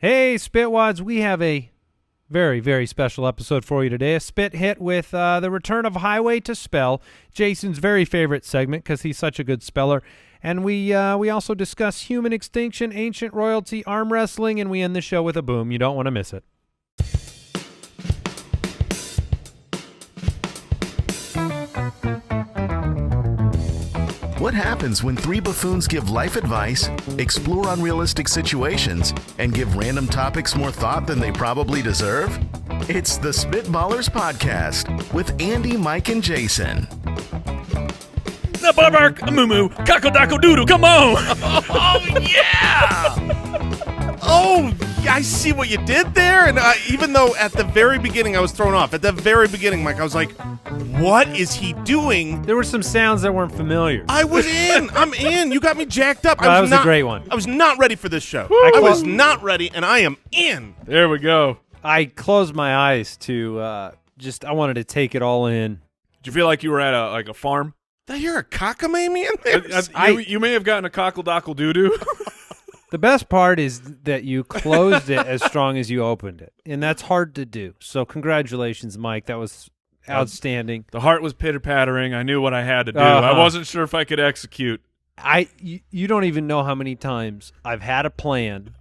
Hey, Spitwads, we have a very, very special episode for you today. A spit hit with the return of Highway to Spell, Jason's very favorite segment because he's such a good speller. And we also discuss human extinction, ancient royalty, arm wrestling, and we end the show with a boom. You don't want to miss it. What happens when three buffoons give life advice, explore unrealistic situations, and give random topics more thought than they probably deserve? It's the Spitballers Podcast with Andy, Mike, and Jason. Bark, moo, cackle, dackle, doodle, come on! Oh, yeah! Oh, I see what you did there. And even though at the very beginning I was thrown off, at the very beginning, Mike, I was like, what is he doing? There were some sounds that weren't familiar. I was in. I'm in. You got me jacked up. That was a great one. I was not ready for this show. I was not ready, and I am in. There we go. I closed my eyes to I wanted to take it all in. Did you feel like you were at a farm? Did I hear a cockamamie in there? You may have gotten a cockle dockle doo doo. The best part is that you closed it as strong as you opened it, and that's hard to do. So congratulations, Mike. That was outstanding. The heart was pitter-pattering. I knew what I had to do. I wasn't sure if I could execute. You don't even know how many times I've had a plan.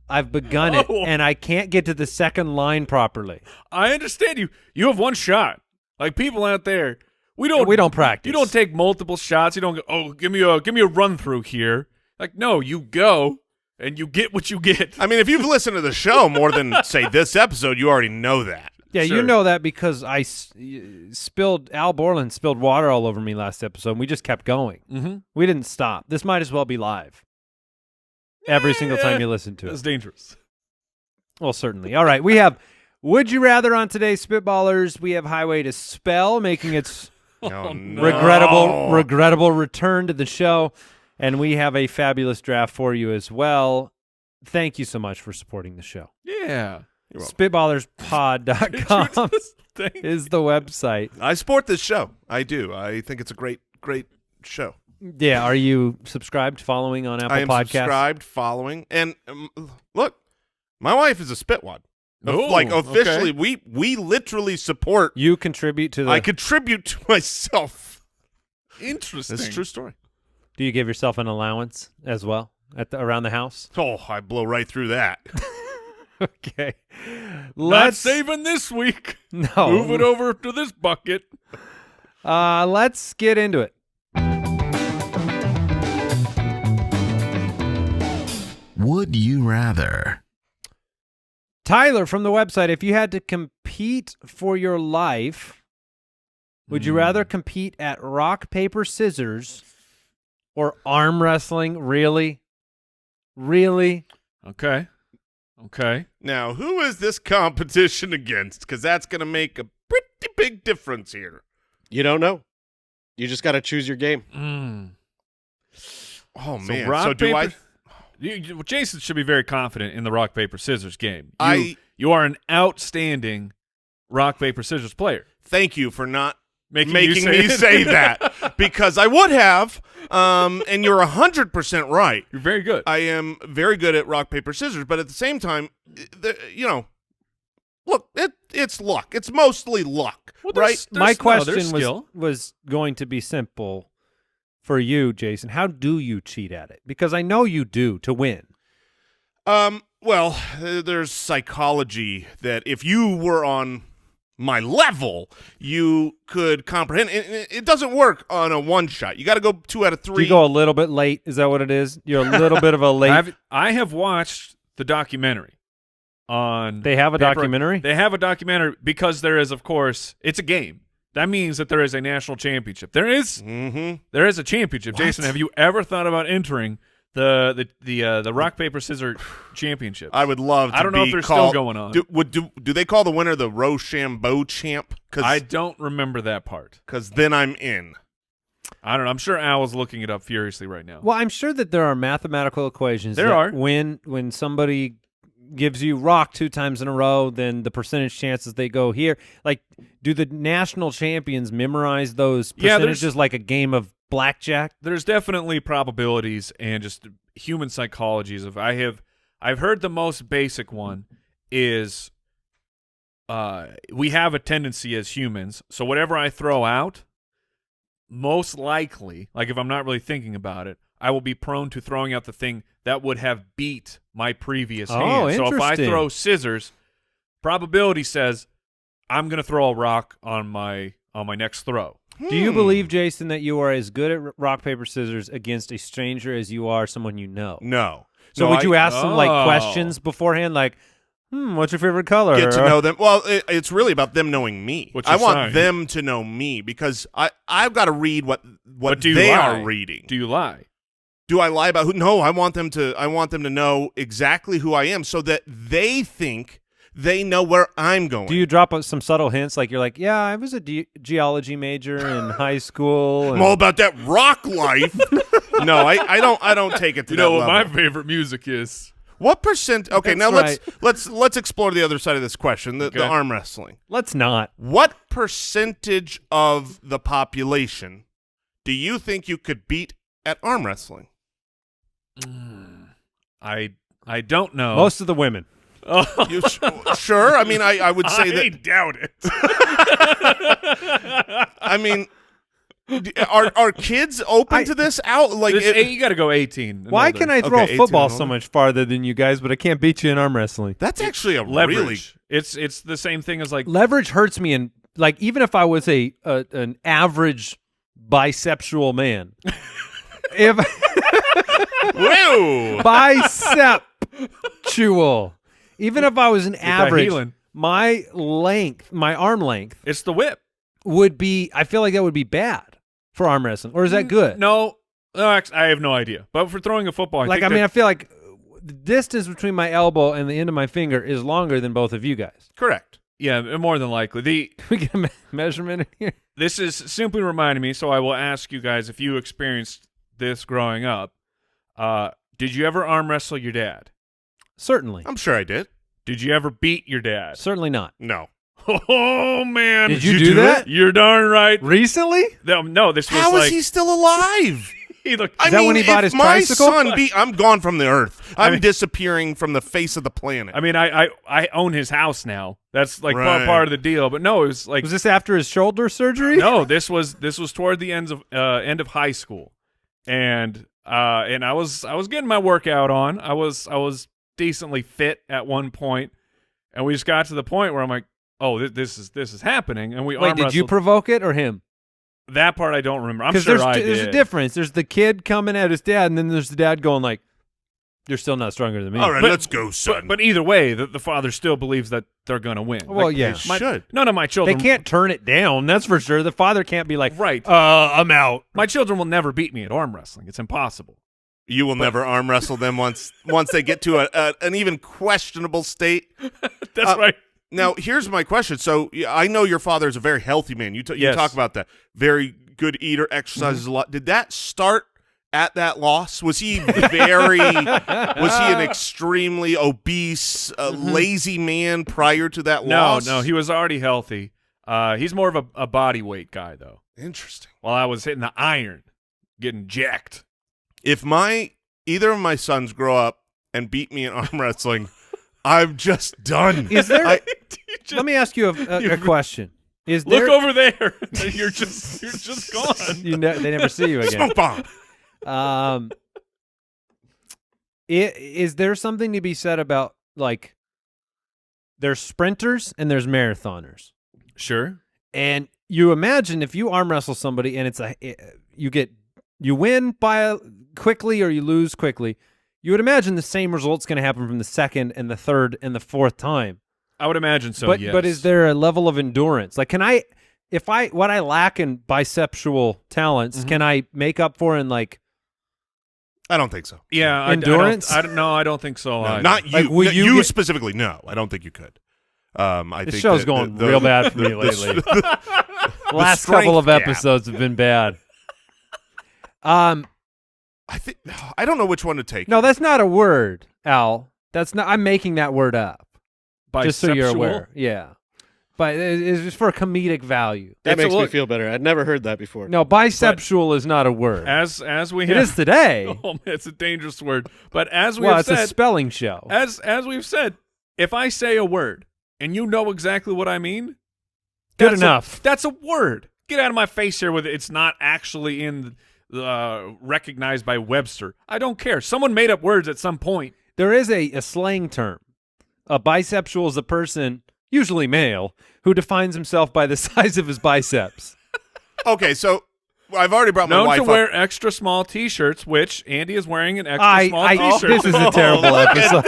I've begun it, and I can't get to the second line properly. I understand you. You have one shot. Like people out there, we don't practice. You don't take multiple shots. You don't go, oh, give me a run through here. Like, no, you go and you get what you get. I mean, if you've listened to the show more than, say, this episode, you already know that. Yeah, Sure. You know that because Al Borland spilled water all over me last episode, and we just kept going. Mm-hmm. We didn't stop. This might as well be live every single time you listen to it. That's dangerous. Well, certainly. All right, we have Would You Rather on today's Spitballers. We have Highway to Spell making its regrettable return to the show, and we have a fabulous draft for you as well. Thank you so much for supporting the show. Yeah. Spitballerspod.com is the website. I support this show. I do. I think it's a great, great show. Yeah. Are you subscribed, following on Apple I am Podcasts? subscribed, following. And look, my wife is a spitwad. Oh, like officially, okay. we literally support. You contribute to the. I contribute to myself. Interesting. It's a true story. Do you give yourself an allowance as well around the house? Oh, I blow right through that. Okay. Not saving this week. No. Move it over to this bucket. Let's get into it. Would you rather? Tyler from the website, if you had to compete for your life, would you rather compete at rock, paper, scissors or arm wrestling? Really? Really? Okay. Now, who is this competition against? Because that's going to make a pretty big difference here. You don't know. You just got to choose your game. Oh, So man. rock, So do paper, Jason should be very confident in the rock, paper, scissors game. You are an outstanding rock, paper, scissors player. Thank you for not Making me say that, because I would have, and you're 100% right. You're very good. I am very good at rock, paper, scissors, but at the same time, look, it's luck. It's mostly luck, Well, right? My question skill. was going to be simple for you, Jason. How do you cheat at it? Because I know you do to win. Well, there's psychology that if you were on my level, you could comprehend. It doesn't work on a one shot. You got to go 2 out of 3. Do you go a little bit late? Is that what it is? You're a little bit of a late. I have watched the documentary on. They have a documentary? They have a documentary because there is, of course, it's a game. That means that there is a national championship. There is a championship. What? Jason, have you ever thought about entering the rock, paper, scissors championship? I would love to. I don't know if they're still going on. Do they call the winner the Rochambeau champ? I don't remember that part. Because then I'm in. I don't know. I'm sure Al is looking it up furiously right now. Well, I'm sure that there are mathematical equations. There that are. When somebody gives you rock 2 times in a row, then the percentage chances they go here. Like, do the national champions memorize those percentages like a game of blackjack? There's definitely probabilities and just human psychologies of I I've heard the most basic one is we have a tendency as humans, so whatever I throw out, most likely, like if I'm not really thinking about it, I will be prone to throwing out the thing that would have beat my previous hand. So if I interesting. throw scissors, probability says I'm going to throw a rock on my next throw. Do you believe, Jason, that you are as good at rock, paper, scissors against a stranger as you are someone you know? No. So No, would you I ask them like questions beforehand, like, what's your favorite color? get to know them? Well, it's really about them knowing me. What's your I want sign? them to know me because I've got to read what But do you they lie? are reading. Do you lie? Do I lie about who? No, I want them to know exactly who I am so that they think they know where I'm going. Do you drop some subtle hints, like you're like, yeah, I was a geology major in high school. I'm all about that rock life. No, I don't take it to You that know what level. my favorite music is? What percent? Okay, That's now right. let's explore the other side of this question, the Okay. arm wrestling. Let's not. What percentage of the population do you think you could beat at arm wrestling? I don't know. Most of the women. Oh, You sure? I mean, I would say I that. doubt it. I mean, are kids open to this out? Like, You got to go 18. and Why older. can I throw Okay, a 18 football and so older. much farther than you guys, but I can't beat you in arm wrestling? that's actually a leverage? really It's the same thing as like Leverage hurts me, and like even if I was an average bisexual man, if whoa. bisexual, even if I was an that average, healing. my arm length it's the whip. would be. I feel like that would be bad for arm wrestling, or is that good? No, actually, I have no idea. But for throwing a football, I feel like the distance between my elbow and the end of my finger is longer than both of you guys. Correct. yeah, more than likely. We get a measurement in here. This is simply reminding me, so I will ask you guys if you experienced this growing up. Did you ever arm wrestle your dad? Certainly, I'm sure I did. Did you ever beat your dad? certainly not. No. Oh man! Did you do that? You're darn right. Recently? No, this was How like is he still alive? he looked. I Is that mean, when he bought if his my tricycle? son I'm gone from the earth. I'm mean- disappearing from the face of the planet. I mean, I own his house now. That's like Right. part of the deal. But no, it was like Was this after his shoulder surgery? no. This was toward the end of high school, and I was getting my workout on. I was decently fit at one point, and we just got to the point where I'm like, oh, this is happening, and we Wait, arm did you wrestled. provoke it or him? That part I don't remember. I'm Because sure I did. there's a difference. There's the kid coming at his dad, and then there's the dad going like, "You're still not stronger than me." All right, But- let's go, son. But either way, the father still believes that they're going to win. Well, Like, yeah. They should. None of my They children can't turn it down. That's for sure. The father can't be like, Right. I'm out." My children will never beat me at arm wrestling. It's impossible. You will never arm wrestle them once they get to an even questionable state. That's right. Now, here's my question. So I know your father is a very healthy man. You Yes. talk about that. Very good eater, exercises a lot. Did that start at that loss? Was he an extremely obese, lazy man prior to that loss? No, he was already healthy. He's more of a body weight guy, though. Interesting. While I was hitting the iron, getting jacked. If either of my sons grow up and beat me in arm wrestling, I'm just done. Is there? I- Let me ask you a question. Is Look there? over there. You're just gone. They never see you again. Smoke bomb. Is there something to be said about like there's sprinters and there's marathoners, Sure. and you imagine if you arm wrestle somebody and you win quickly or you lose quickly, you would imagine the same result's going to happen from the second and the third and the fourth time. I would imagine so, but yes. but is there a level of endurance? Like, what I lack in bisexual talents, can I make up for in like? I don't think so. Yeah. Endurance? I don't think so. No, either. not you. Like, will No, you you get- specifically, no. I don't think you could. I This think show's that going the- real bad for me the- lately. The last couple strength of gap. episodes have been bad. I don't know which one to take. No, that's not a word, Al. That's not. I'm making that word up. Just so you're Bisexual? aware. Yeah. but it's just for a comedic value. That It's a makes me look. feel better. I'd never heard that before. No, bisexual is not a word. As we It have, is today. Oh, it's a dangerous word. But as we Well, have it's a said, spelling show. as we've said, if I say a word and you know exactly what I mean, Good that's enough. That's a word. Get out of my face here with it. It's not actually in recognized by Webster. I don't care. Someone made up words at some point. There is a slang term. A bisexual is a person, usually male, who defines himself by the size of his biceps. Okay, so I've already brought my Known wife to up. wear extra small T-shirts, which Andy is wearing an extra small T-shirt. This is a terrible episode.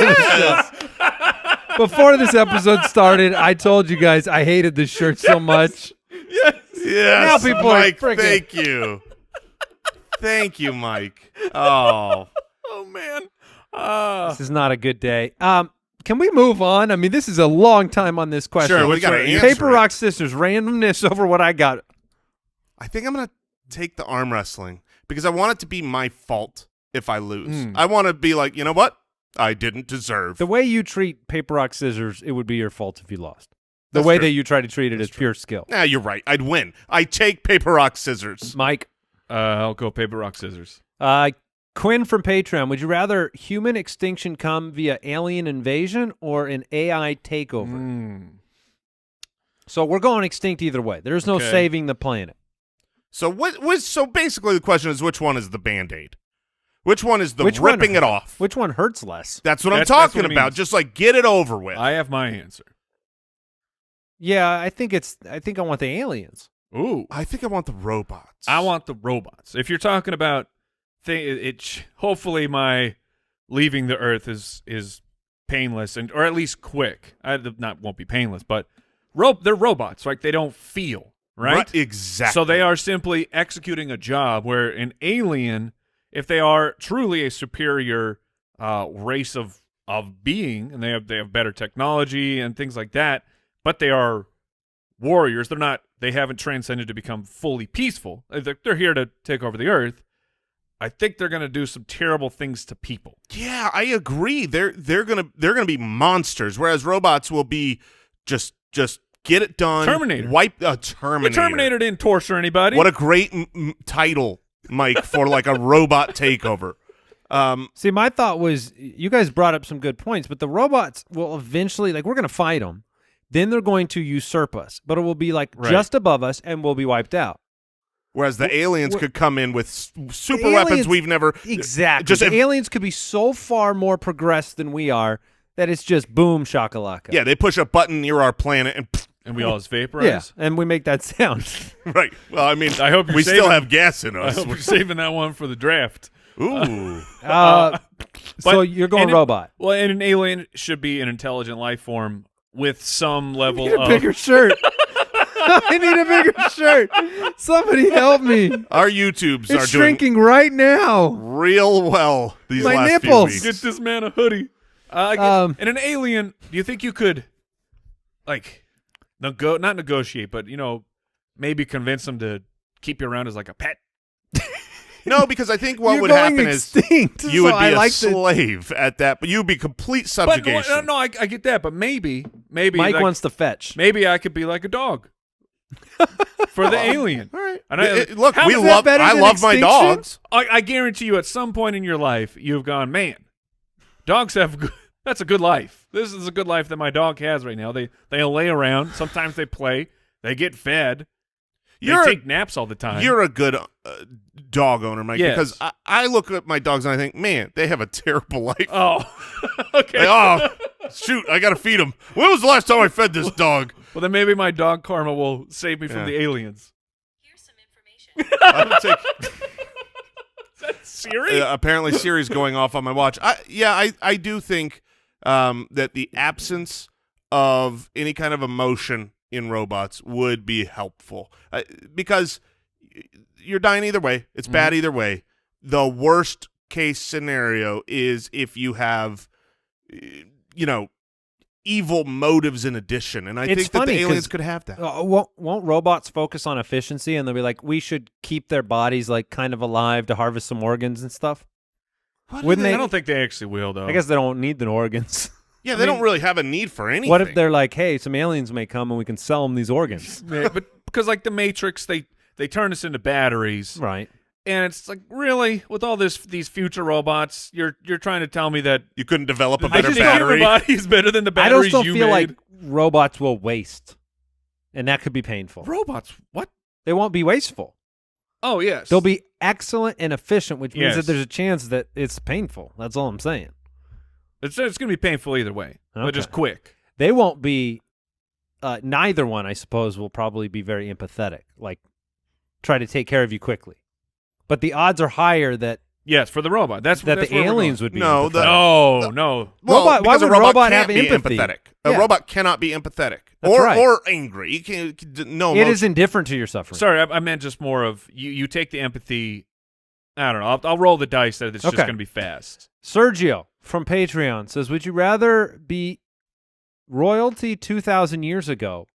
Before this episode started, I told you guys I hated this shirt so much. Yes, Now people are Mike, freaking- thank you. Thank you, Mike. Oh. Oh man. This is not a good day. Can we move on? I mean, this is a long time on this question. Sure, we gotta answer Paper, it. rock, scissors, randomness over what I got. I think I'm going to take the arm wrestling because I want it to be my fault if I lose. Hmm. I want to be like, you know what? I didn't deserve. The way you treat paper, rock, scissors, it would be your fault if you lost. The That's way true. that you try to treat it is pure skill. Nah, you're right. I'd win. I take paper, rock, scissors. Mike, I'll go paper, rock, scissors. Quinn from Patreon, would you rather human extinction come via alien invasion or an AI takeover? So we're going extinct either way. There's no Okay. saving the planet. So so basically the question is which one is the Band-Aid? Which one is the Which one- ripping it off? Which one hurts less? That's what I'm That's talking what it about. means. Just like get it over with. I have my answer. Yeah, I think I want the aliens. Ooh. I think I want the robots. I want the robots. If you're talking about hopefully my leaving the Earth is painless or at least quick. Won't be painless, but they're robots, right? They don't feel, right? Exactly. So they are simply executing a job where an alien, if they are truly a superior race of being, and they have better technology and things like that, but they are warriors. They haven't transcended to become fully peaceful. They're here to take over the Earth. I think they're going to do some terrible things to people. Yeah, I agree. They're gonna be monsters, whereas robots will be just get it done. Terminator. Wipe Terminator. The Terminator didn't torture anybody. What a great title, Mike, for like a robot takeover. See, my thought was you guys brought up some good points, but the robots will eventually, like, we're going to fight them. Then they're going to usurp us, but it will be like just above us and we'll be wiped out. Whereas the aliens could come in with super aliens- weapons we've never Exactly. Just the aliens could be so far more progressed than we are that it's just boom shakalaka. yeah, they push a button near our planet and And we all just vaporize. Yeah, and we make that sound. right. Well, I mean, I hope you're we still saving- have gas in I us. hope we're saving that one for the draft. Ooh. So But- you're going and it- robot. Well, and an alien should be an intelligent life form with some level I need a of bigger shirt. I need a bigger shirt. Somebody help me. Our YouTubes are It's doing shrinking right now. real well these My last nipples. few get weeks. this man a hoodie. And an alien, do you think you could, like, not negotiate, but, maybe convince them to keep you around as like a pet? No, because I think what You're would going happen extinct. is you would So be I a like slave at that, but you'd be complete But subjugation. no, I get that, but maybe Mike like, wants to fetch. maybe I could be like a dog for the alien. All right. And I- Look, how we is that love. better I than love my Extinction? dogs. I guarantee you, at some point in your life, you've gone, man, dogs have that's a good life. This is a good life that my dog has right now. They lay around. Sometimes they play. They get fed. They take naps all the time. You're a good dog owner, Mike, Yes. because I look at my dogs and I think, man, they have a terrible life. Oh, okay. Like, oh, shoot, I got to feed him. When was the last time I fed this dog? Well, then maybe my dog karma will save me from the aliens. Here's some information. I would take, Is that Siri? apparently, Siri's going off on my watch. I do think that the absence of any kind of emotion in robots would be helpful because you're dying either way. It's bad either way. The worst case scenario is if you have, evil motives in addition, and I It's think that funny the aliens 'cause- could have that. Won't robots focus on efficiency and they'll be like, we should keep their bodies like kind of alive to harvest some organs and stuff? Wouldn't I they? don't think they actually will, though. I guess they don't need the organs. Yeah, they don't really have a need for anything. What if they're like, hey, some aliens may come and we can sell them these organs? Yeah, but because like the Matrix, they turn us into batteries, Right. and it's like really with all these future robots, you're trying to tell me that you couldn't develop a the better human battery? body is better than the I batteries don't you feel made? like robots will waste, and that could be painful. Robots. What? They won't be wasteful. Oh yes, They'll be excellent and efficient, which means Yes. that there's a chance that it's painful. That's all I'm saying. It's going to be painful either way, but just Okay. quick. They won't be. Neither one, I suppose, will probably be very empathetic. Like, try to take care of you quickly. But the odds are higher that Yes, for the robot. That's the where we're aliens going. would be. No, empathetic. No. Well, Robot- why because a would robot robot can't have be empathy? empathetic. Yeah. A robot cannot be empathetic, That's right. or angry. You can't. No, It is indifferent to your suffering. Sorry, I meant just more of you take the empathy. I don't know. I'll roll the dice that it's just Okay. going to be fast. Sergio from Patreon says, would you rather be royalty 2,000 years ago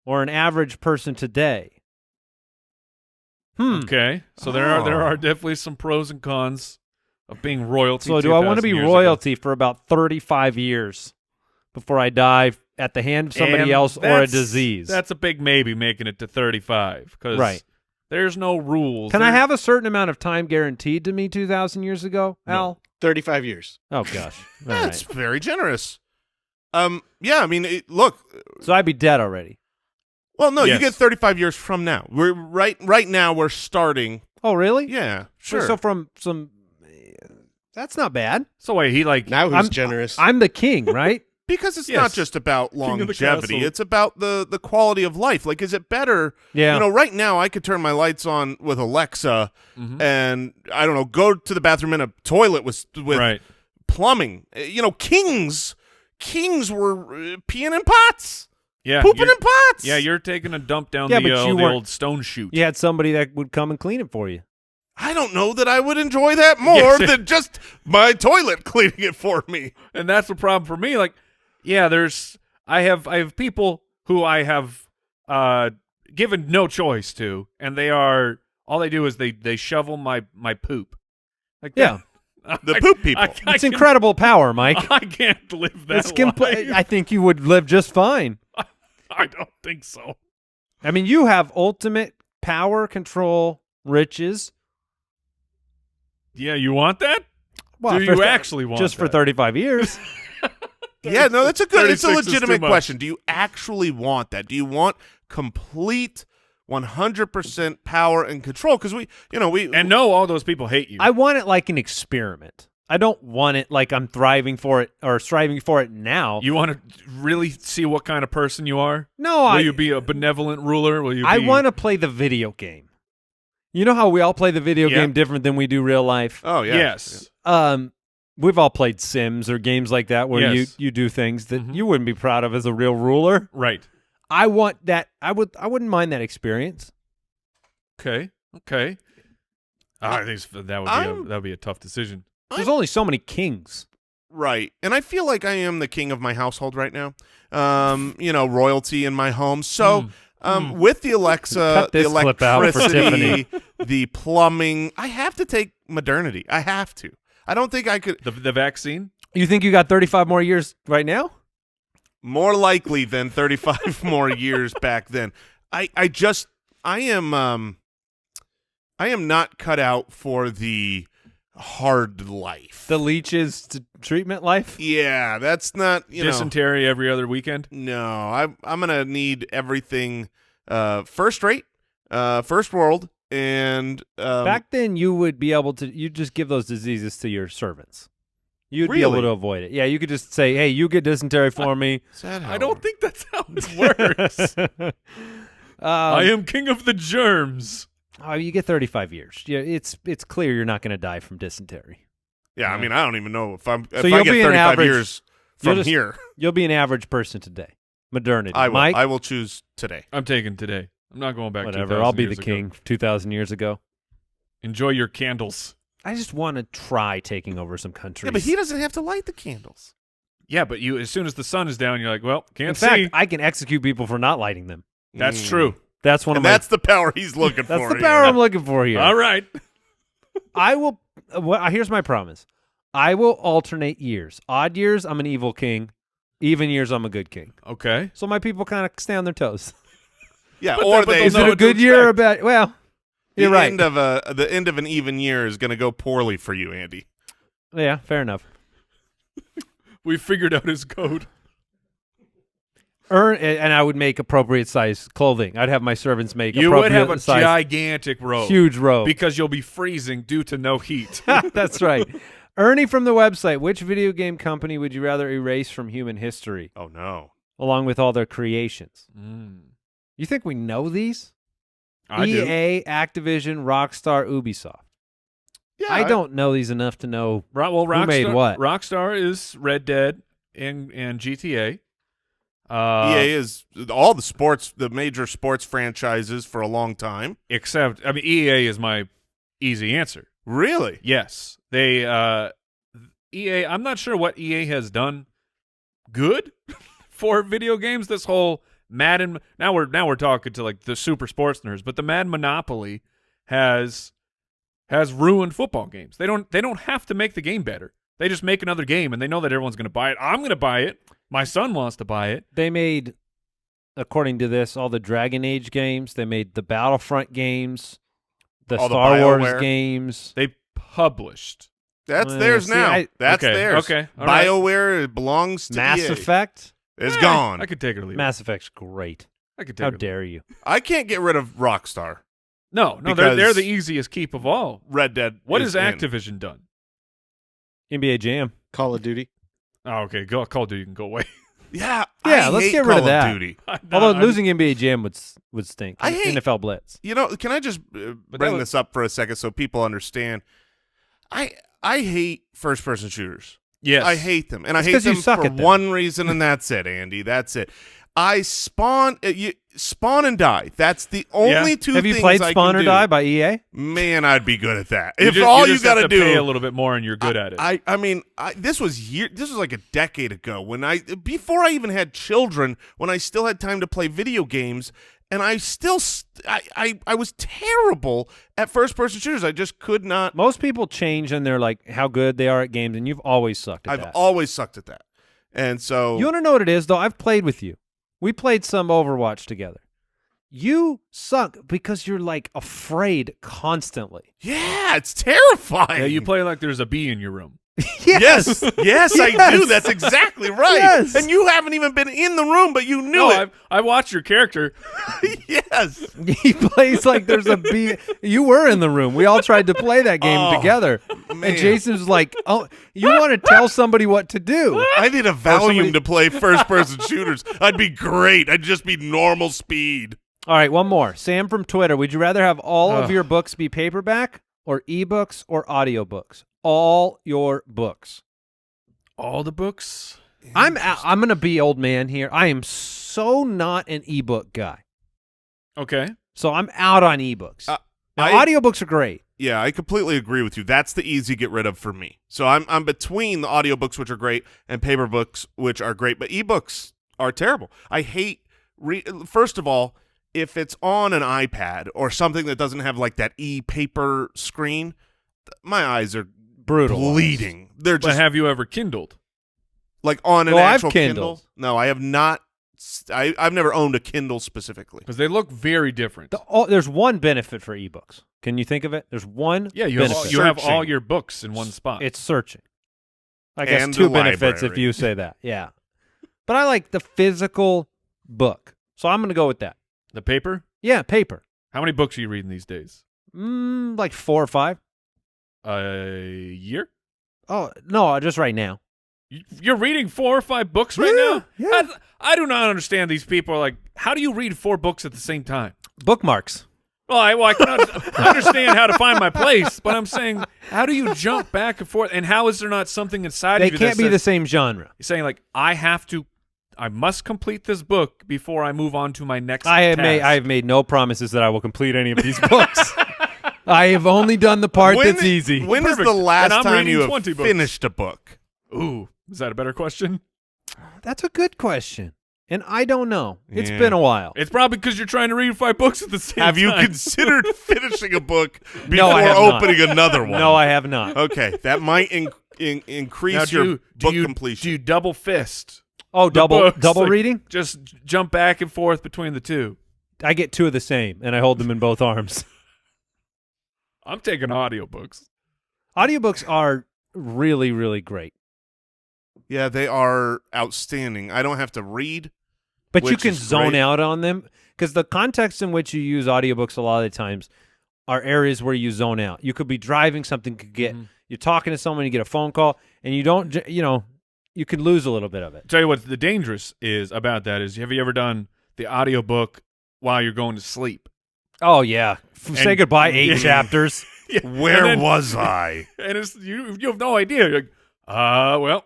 or an average person today? Okay, so there are definitely some pros and cons of being royalty. So do I want to 2,000 be years ago. royalty for about 35 years before I die at the hand of somebody And else or a that's- disease? That's a big maybe, making it to 35 because Right. there's no rules. Can I There- have a certain amount of time guaranteed to me 2,000 years ago, Al? 35 years. Oh, gosh. All That's right. very generous. Yeah, I mean, look. So I'd be dead already. Well, no, you Yes. get 35 years from now. We're right now. We're starting. Oh, really? Yeah, sure. So from some... That's not bad. So wait, he like Now who's I'm- generous? I'm the king, right? Because it's Yes. not just about King of the longevity. castle. It's about the quality of life. Like, is it better? Yeah. You know, right now I could turn my lights on with Alexa Mhm. and, I don't know, go to the bathroom in a toilet with right. plumbing. You know, kings were peeing in pots, Yeah, pooping you're- in pots. Yeah, you're taking a dump down Yeah, the, but you the weren't- old stone chute. You had somebody that would come and clean it for you. I don't know that I would enjoy that more Yes. than just my toilet cleaning it for me. And that's the problem for me. Like, yeah, I have people who I have given no choice to, and all they do is they shovel my poop. Like, Yeah. The poop people. I It's can- incredible power, Mike. I can't live that It's life. I think you would live just fine. I don't think so. I mean, you have ultimate power, control, riches. Yeah, you want that? Well, Do for you th- actually want just for that? 35 years? Yeah, no, that's a 36 is legitimate too much. question. Do you actually want that? Do you want complete 100% power and control? Because we And no, all those people hate you. I want it like an experiment. I don't want it like I'm thriving for it or striving for it now. You want to really see what kind of person you are? No, Will you be a benevolent ruler? Will you? I be... want to play the video game. You know how we all play the video Yeah. game different than we do real life? Oh yeah. Yes. We've all played Sims or games like that where Yes. you do things that Mhm. you wouldn't be proud of as a real ruler. Right. I want that. I wouldn't mind that experience. Okay. I think that would be a tough decision. There's only so many kings. Right. And I feel like I am the king of my household right now. Royalty in my home. So with the Alexa, Cut the this clip out for electricity, the plumbing, I have to take modernity. I have to. I don't think I could. The vaccine. You think you got 35 more years right now? More likely than 35 more years back then. I am not cut out for the hard life. The leeches to treatment life? Yeah, that's not, Dysentery every other weekend. No, I'm gonna need everything first rate, first world, and Back then, you would be able to. You just give those diseases to your servants. You'd be Really? able to avoid it. Yeah, you could just say, "Hey, you get dysentery for me." is that how I don't think that's how it works. I am king of the germs. Oh, you get 35 years. Yeah, it's clear you're not going to die from dysentery. Yeah, I mean, I don't even know if I you'll get be an 35 average- years you'll from just- here. You'll be an average person today. Modernity. I will. Mike, I will choose today. I'm taking today. I'm not going back. whatever. 2,000 I'll be the years ago. king 2,000 years ago. Enjoy your candles. I just want to try taking over some countries. Yeah, but he doesn't have to light the candles. Yeah, but you as soon as the sun is down, you're like, well, can't In see. fact, I can execute people for not lighting them. That's true. That's one And of my. that's the power he's looking That's for. the here. power I'm looking for here. All right. I will. Here's my promise. I will alternate years. Odd years, I'm an evil king. Even years, I'm a good king. Okay. So my people kind of stay on their toes. Yeah, But or but they they'll Is know it a what to good year or a expect. bad? Well, you're the right. end of an even year is going to go poorly for you, Andy. Yeah, fair enough. We figured out his code. And I would make appropriate size clothing. I'd have my servants make You would appropriate have a size, gigantic robe. huge robe. Because you'll be freezing due to no heat. That's right. Ernie from the website, which video game company would you rather erase from human history, Oh no. along with all their creations? Mm. You think we know these? I do. EA, Activision, Rockstar, Ubisoft. Yeah, I don't know these enough to know. Rockstar, made what? Rockstar is Red Dead and GTA. EA is all the major sports franchises for a long time. Except, I mean, EA is my easy answer. Really? Yes, they EA. I'm not sure what EA has done good for video games. This whole Madden. Now we're talking to like the super sports nerds, but the Madden monopoly has ruined football games. They don't have to make the game better. They just make another game, and they know that everyone's going to buy it. I'm going to buy it. My son wants to buy it. They made, according to this, all the Dragon Age games. They made the Battlefront games, the All the Star Wars BioWare. games. They published. That's Well, theirs see, now. That's Okay, theirs. okay, all right. BioWare it belongs to Mass EA. Effect. It's gone. I could take it or leave it. Mass Effect's great. I could take How it. dare you? I can't get rid of Rockstar. No, they're Because- the easiest keep of all. Red Dead. What is has in. Activision done? NBA Jam. Call of Duty. Oh, okay. Call of Duty can go away. Yeah, Yeah, I let's hate get rid Call of that. Duty. Although losing NBA Jam would stink. I hate- NFL Blitz. You know, can I just that bring was- this up for a second so people understand? I hate first-person shooters. Yes, I hate them, and I It's hate 'cause you them suck for at them. one reason, and that's it, Andy. That's it. I spawn and die. That's the only two Have you things played I Spawn can or do. Die by E EA? Man, I'd be good at that. You If just- all you you just got have to to pay do a little bit more, and you're good at it. I mean, this was like a decade ago before I even had children, when I still had time to play video games, and I still I was terrible at first-person shooters. I just could not. Most people change and they're like how good they are at games, and you've always sucked at I've that. always sucked at that, and so You want to know what it is, though? I've played with you. We played some Overwatch together. You suck because you're like afraid constantly. yeah, it's terrifying. yeah, you play like there's a bee in your room. Yes, yes, I do. Yes. That's exactly right. Yes. And you haven't even been in the room, but you knew it. I watched your character. Yes. He plays like there's a bee. You were in the room. We all tried to play that game Oh, together. man. And Jason's like, "Oh, you want to tell somebody what to do?" I need a Valium somebody- to play first-person shooters. I'd be great. I'd just be normal speed. All right, one more. Sam from Twitter. Would you rather have all of Ugh. your books be paperback or ebooks or audiobooks? All your books. All the books. I'm going to be old man here. I am so not an ebook guy. Okay. So I'm out on ebooks. Now, audiobooks are great. Yeah, I completely agree with you. That's the easy get rid of for me. So I'm between the audiobooks, which are great, and paper books, which are great, but ebooks are terrible. I hate first of all, if it's on an iPad or something that doesn't have like that e-paper screen, my eyes are Brutal. bleeding. They're But just have you ever Kindled? like on an Oh, I've actual Kindled. Kindle. No, I have not. I've never owned a Kindle specifically. Because they look very different. There's one benefit for ebooks. Can you think of it? There's one Yeah, you have, benefit. you have all Searching. your books in one spot. It's searching. I guess And two the benefits if library. you say that. Yeah. But I like the physical book. So I'm going to go with that. the paper. Yeah, paper. How many books are you reading these days? Like 4 or 5. A year? Oh, no, just right now. You're reading 4 or 5 books right Yeah, now? yeah. I do not understand these people. Are like, how do you read 4 books at the same time? Bookmarks. Well, I can understand how to find my place, but I'm saying, how do you jump back and forth? And how is there not something inside They of you can't that be the says, same genre. you're saying, like, I must complete this book before I move on to my next I task. have made no promises that I will complete any of these books. I have only done the part that's easy. When is Perfect. the last And I'm time reading you have 20 books. finished a book? Ooh, is that a better question? That's a good question. And I don't know. It's Yeah. been a while. It's probably because you're trying to read 5 books at the same Have you time. considered finishing a book before No, I have not. opening another one? No, I have not. Okay, that might increase Now, your book do completion. you double fist? Oh, the books? double Like, reading? Just jump back and forth between the two. I get two of the same, and I hold them in both arms. I'm taking audiobooks. Audiobooks are really, really great. Yeah, they are outstanding. I don't have to read. But you Which can is zone great. out on them because the context in which you use audiobooks a lot of the times are areas where you zone out. You could be driving, something could get, you're talking to someone, you get a phone call, and you don't, you could lose a little bit of it. Tell you what the dangerous is about that is, have you ever done the audiobook while you're going to sleep? Oh, yeah. Say goodbye, 8 chapters. Yeah. Where was I? And it's you have no idea. You're like, well,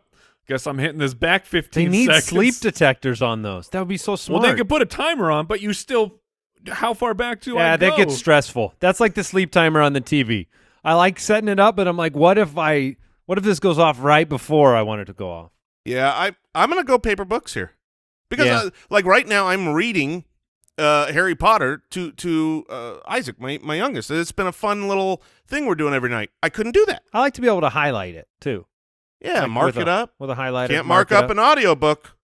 guess I'm hitting this back 15 They need seconds. sleep detectors on those. That would be so smart. Well, they could put a timer on, but you still, how far back do I Yeah, go? that gets stressful. That's like the sleep timer on the TV. I like setting it up, but I'm like, what if this goes off right before I want it to go off? Yeah, I'm gonna go paper books here because Yeah. like right now I'm reading Harry Potter to Isaac, my youngest. It's been a fun little thing we're doing every night. I couldn't do that. I like to be able to highlight it, too. Yeah, Like mark with it a- up. With a highlighter. Can't mark up an audiobook.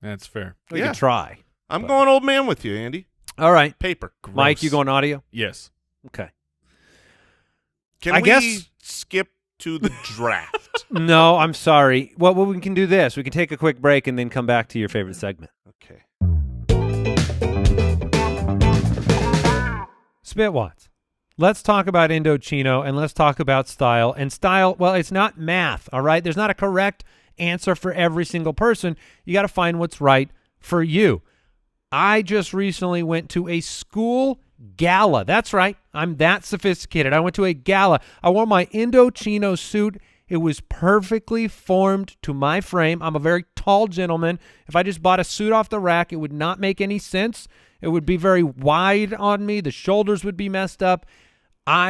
That's fair. We Yeah. could try. I'm going old man with you, Andy. All right. Paper. Mike, you Gross. going audio? Yes. Okay. Can I we guess- skip to the draft? No, I'm sorry. Well, we can do this. We can take a quick break and then come back to your favorite segment. Okay. Spitwats. Let's talk about Indochino and let's talk about style. And style, well, it's not math, all right? There's not a correct answer for every single person. You got to find what's right for you. I just recently went to a school gala. That's right. I'm that sophisticated. I went to a gala. I wore my Indochino suit. It was perfectly formed to my frame. I'm a very tall gentleman. If I just bought a suit off the rack, it would not make any sense. It would be very wide on me. The shoulders would be messed up.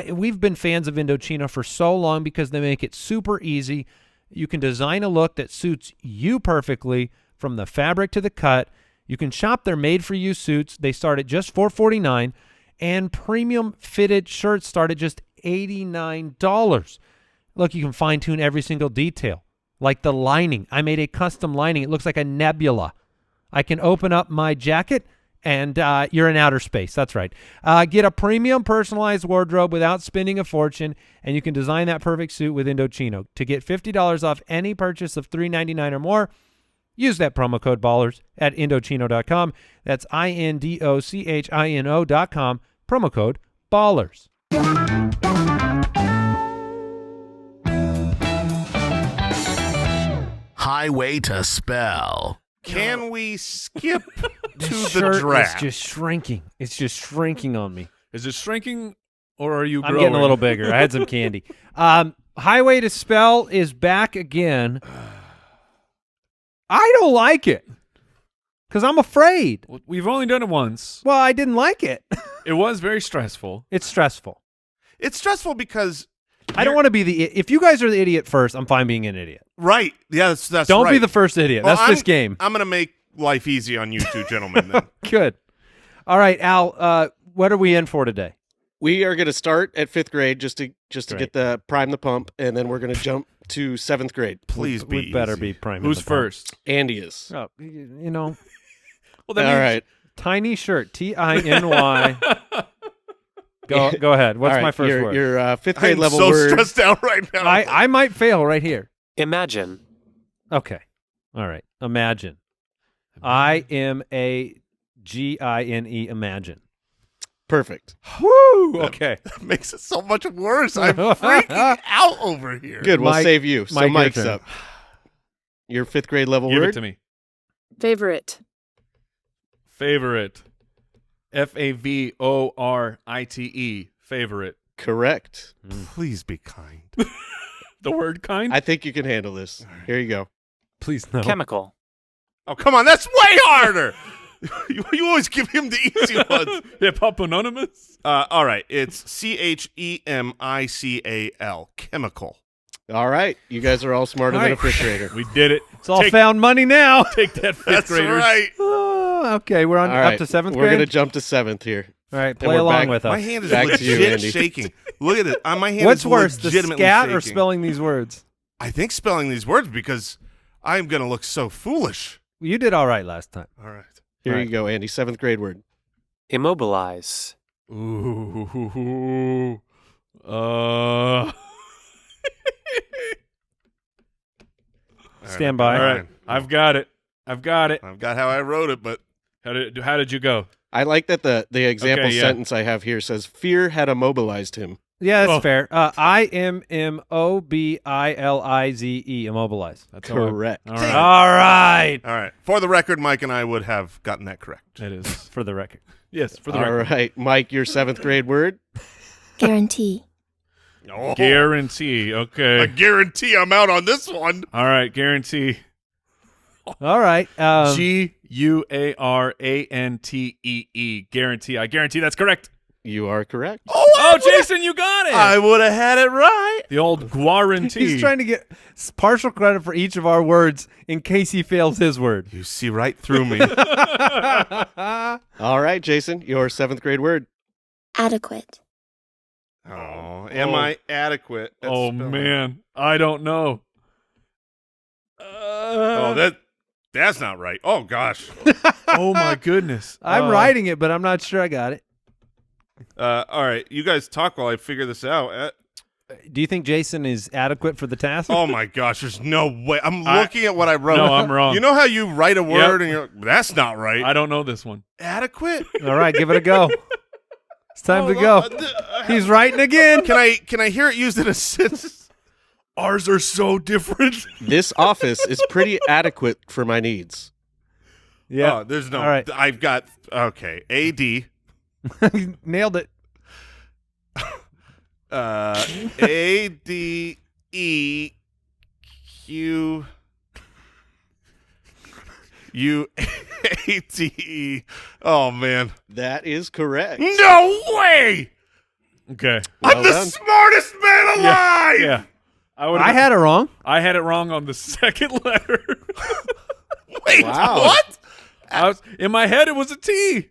We've been fans of Indochino for so long because they make it super easy. You can design a look that suits you perfectly from the fabric to the cut. You can shop their made-for-you suits. They start at just $449, and premium fitted shirts start at just $89. Look, you can fine-tune every single detail, like the lining. I made a custom lining. It looks like a nebula. I can open up my jacket, and you're in outer space. That's right. Get a premium personalized wardrobe without spending a fortune, and you can design that perfect suit with Indochino. To get $50 off any purchase of $399 or more, use that promo code BALLERS at Indochino.com. That's INDOCHINO.com, promo code BALLERS. Highway to Spell. Can we skip to the Shirt draft? is just shrinking. It's just shrinking on me. Is it shrinking or are you I'm growing? getting a little bigger. I had some candy. Highway to Spell is back again. I don't like it because I'm afraid. Well, we've only done it once. Well, I didn't like it. It was very stressful. It's stressful. It's stressful because I don't want to be the if you guys are the idiot first, I'm fine being an idiot. right. Yeah, that's Don't right. be the first idiot. Well, That's this game. I'm gonna make life easy on you two gentlemen. Then. Good. All right, Al, what are we in for today? We are going to start at 5th grade just to Great. get the prime the pump, and then we're going to jump to 7th grade. Please be. We better easy. be priming Who's the pump. first? Andy is. Oh, you know, Well, that All means- right. tiny shirt, TINY. Go ahead. What's All right, my first your, word? Your 5th grade I'm level so word. stressed out right now. I might fail right here. Imagine. Okay. All right. Imagine. IMAGINE. Imagine. Perfect. Woo! Okay. That makes it so much worse. I'm freaking out over here. Good. We'll Mike- save you. So Mike, your Mike's turn. up. Your 5th grade level Give word. it to me. Favorite. Favorite. FAVORITE. Favorite. Correct. Please be kind. The word kind? I think you can handle this. Here you go. Please no. Chemical. Oh, come on. That's way harder. you always give him the easy ones. Hip Hop Anonymous? All right. It's CHEMICAL. Chemical. All right. You guys are all smarter All than a right. 5th grader. We did it. It's all Take- found money now. Take that, fifth That's graders. right. Oh, okay, we're on All right. up to 7th We're grade. going to jump to 7th here. All right, and play we're along back- with us. My hand is Back to you, legit Andy. shaking. Look at it. My hand What's is worse, the legitimately scat shaking. or spelling these words? I think spelling these words because I'm going to look so foolish. You did all right last time. All right. Here Right. you go, Andy. 7th grade word. Immobilize. Ooh. Stand by. All right. I've got it. I've got how I wrote it, but How did you go? I like that the example Okay, yeah. sentence I have here says, fear had immobilized him. Yeah, that's Oh. fair. IMMOBILIZE, immobilize. That's all right. Correct. All right. All right. all right. For the record, Mike and I would have gotten that correct. It is. For the record. Yes, for the All record. right. Mike, your 7th grade word. Guarantee. Oh, Guarantee. Okay. I guarantee I'm out on this one. All right. Guarantee. All right. Guarantee. Guarantee. I guarantee that's correct. You are correct. Oh, Jason, you got it. I would have had it right. The old guarantee. He's trying to get partial credit for each of our words in case he fails his word. You see right through me. All right, Jason, your 7th grade word. Adequate. Oh, am I adequate? at Oh spelling? man, I don't know. Oh, that's not right. Oh gosh. Oh my goodness. I'm writing it, but I'm not sure I got it. All right, you guys talk while I figure this out. Do you think Jason is adequate for the task? Oh my gosh, there's no way. I'm looking at what I wrote. No, I'm wrong. You know how you write a word and you're like, that's not right. I don't know this one. Adequate? All right, give it a go. It's time to go. He's writing again. Can I hear it used in a sentence? Ours are so different. This office is pretty adequate for my needs. Yeah. Oh, there's no. All right. I've got okay. AD. Nailed it. ADEQ UATE. Oh man. That is correct. No way! Okay. I'm Well the done. smartest man alive! Yeah. I had it wrong. I had it wrong on the second letter. Wait, Wow. what? In my head, it was a T.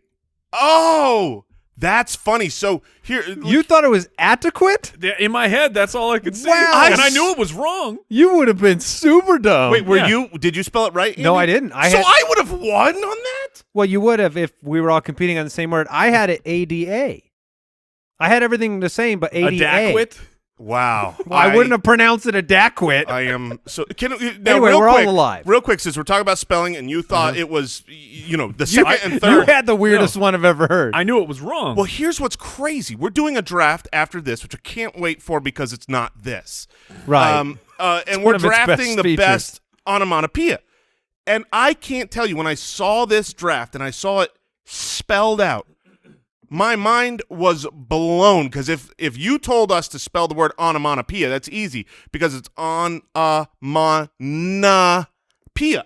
Oh, that's funny. So here, You thought it was adequate? In my head, that's all I could see. Wow. And I knew it was wrong. You would have been super dumb. wait, were yeah. you? Did you spell it right? No, Andy? I didn't. I would have won on that. Well, you would have if we were all competing on the same word. I had it ADA. I had everything the same, but ADA. Adequate. Wow. Well, I wouldn't have pronounced it adaquate. I am so. Now, Anyway, real we're all quick, alive. Real quick, since we're talking about spelling, and you thought it was, the you, second and you third. had the weirdest one I've ever heard. I knew it was wrong. Well, here's what's crazy. We're doing a draft after this, which I can't wait for because it's not this. Right. And one we're of its best drafting the features. best onomatopoeia. And I can't tell you, when I saw this draft and I saw it spelled out, my mind was blown because if you told us to spell the word onomatopoeia, that's easy because it's onomatopoeia.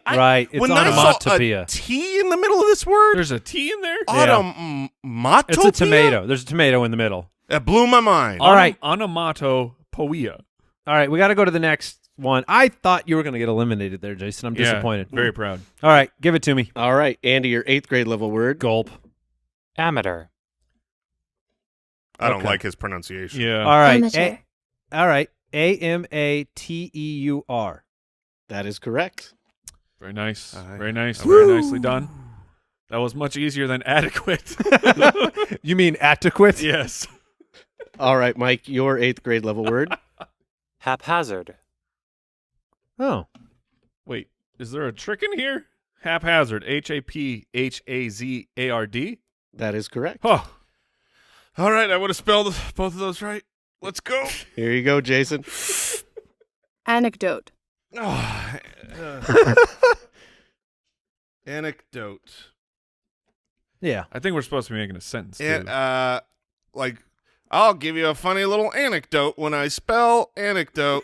Right, it's when I saw onomatopoeia. a T in the middle of this word, There's a T in there? onomatopoeia. It's a tomato. There's a tomato in the middle. That blew my mind. All right. Onomatopoeia. All right, we got to go to the next one. I thought you were going to get eliminated there, Jason. I'm disappointed. Yeah, very proud. All right, give it to me. All right, Andy, your 8th grade level word. Gulp. Amateur. I don't Okay. like his pronunciation. Yeah. All right. Amateur. All right. AMATEUR. That is correct. Very nice. All right. Very nice. Woo! Very nicely done. That was much easier than adequate. You mean adequate? Yes. All right, Mike, your 8th grade level word. Haphazard. Oh. Wait, is there a trick in here? Haphazard. HAPHAZARD. That is correct. Oh, All right, I would have spelled both of those right. Let's go. Here you go, Jason. Anecdote. Oh, anecdote. Yeah. I think we're supposed to be making a sentence too. And I'll give you a funny little anecdote when I spell anecdote.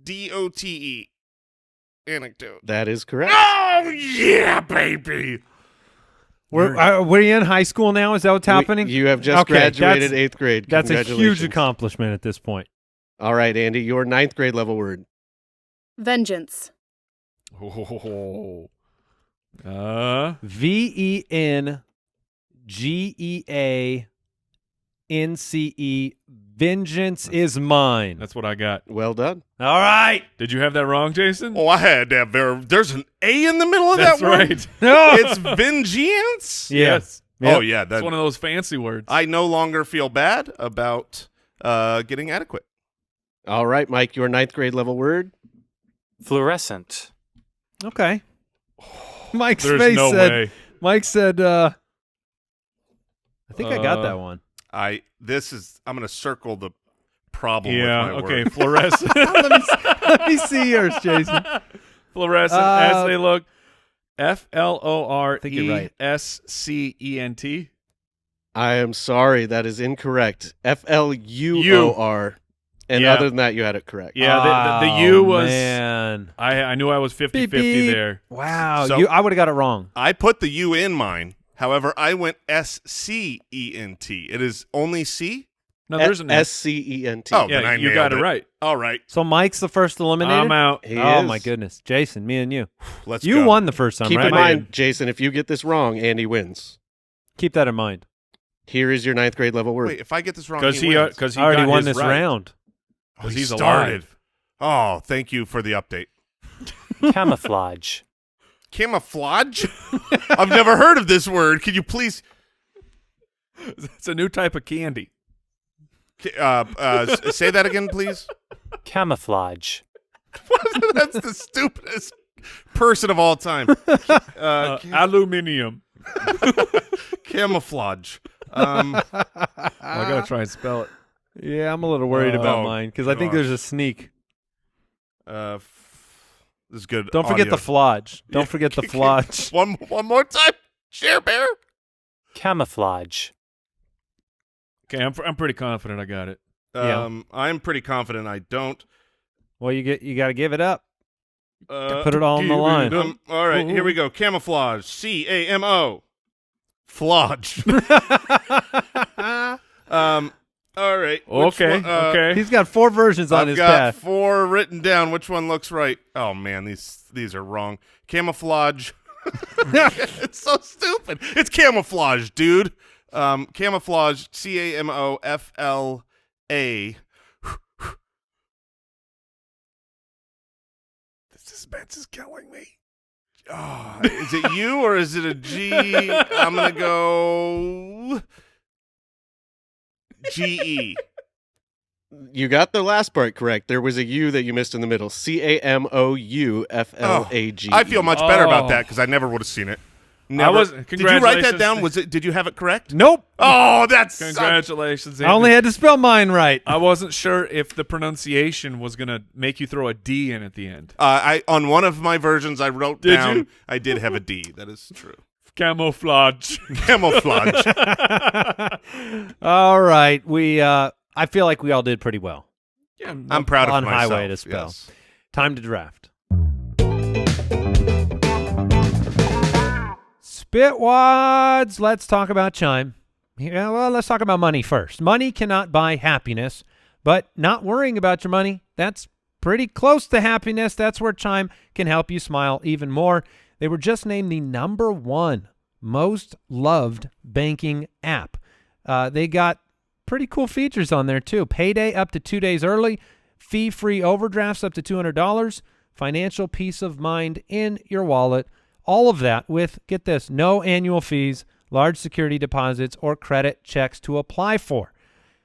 ANECDOTE. Anecdote. That is correct. Oh yeah, baby. Were you in high school now? Is that what's happening? You have just Okay, graduated that's- 8th grade. That's a huge Congratulations. accomplishment at this point. All right, Andy, your 9th grade level word. Vengeance. Oh. VENGEA V-E-N-C-E. Vengeance is mine. That's what I got. Well done. All right. Did you have that wrong, Jason? Oh, I had that. There's an A in the middle of That's that word? right. It's vengeance? Yes. Yep. Oh, yeah. That's one of those fancy words. I no longer feel bad about getting adequate. All right, Mike, your 9th grade level word. Fluorescent. Okay. Mike's There's face no said, way. Mike said, I think I got that one. I'm going to circle the problem Yeah, with my okay. word. Fluorescent. Let me see yours, Jason. Fluorescent, as they look. think you're right. F-L-O-R-E-S-C-E-N-T. I am sorry, that is incorrect. F-L-U-O-R. And Yeah. other than that, you had it correct. Yeah, the U was. Man. I knew I was 50-50 Beep, beep. there. Wow. So- I would have got it wrong. I put the U in mine. However, I went S-C-E-N-T. It is only C? No, there's an S. S-C-E-N-T. Oh, then I Yeah, you nailed got it right. All right. So Mike's the first eliminated? I'm out. He Oh, is. my goodness. Jason, me and you. Let's You go. won the first time, Keep right? in mind, Jason, if you get this wrong, Andy wins. Keep that in mind. Here is your 9th grade level word. Wait, if I get this wrong, Because he he wins. because he I already got won his this right. round. Oh, he he's started. alive. Oh, thank you for the update. Camouflage. Camouflage? I've never heard of this word. Could you please It's a new type of candy. say that again, please? Camouflage. That's the stupidest person of all time. Aluminium. Camouflage. I gotta try and spell it. Yeah, I'm a little worried about Oh, mine because I think gosh. there's a sneak. This is good. Don't forget the audio. flodge. Don't Yeah. forget the flodge. One more time. Share Bear. Camouflage. Okay, I'm pretty confident I got it. Yeah. I'm pretty confident I don't. Well, you got to give it up. Put it all on the line. All right, here we go. Camouflage. C-A-M-O. Flodge. All right. which Okay, one- okay. He's got 4 versions on I've his got path. 4 written down. Which one looks right? Oh man, these are wrong. Camouflage. It's so stupid. It's camouflage, dude. Camouflage. C-A-M-O-F-L-A. The suspense is killing me. Oh, is it U or is it a G? I'm gonna go G-E. You got the last part correct. There was a U that you missed in the middle. C-A-M-O-U-F-L-A-G. I feel much better about Oh. that because I never would have seen it. Never. Did you write that congratulations. down? Did you have it correct? Nope. Oh, that's Congratulations. I only had to spell mine right. I wasn't sure if the pronunciation was gonna make you throw a D in at the end. I on one of my versions I wrote Did down. you? I did have a D. That is true. Camouflage. Camouflage. All right. I feel like we all did pretty well. Yeah, I'm proud of On myself. highway to spell. Yes. Time to draft. Spitwads. Let's talk about Chime. Yeah, well, let's talk about money first. Money cannot buy happiness, but not worrying about your money, that's pretty close to happiness. That's where Chime can help you smile even more. They were just named the #1 most loved banking app. They got pretty cool features on there too. Payday up to 2 days early, fee-free overdrafts up to $200, financial peace of mind in your wallet. All of that with, get this, no annual fees, large security deposits, or credit checks to apply for.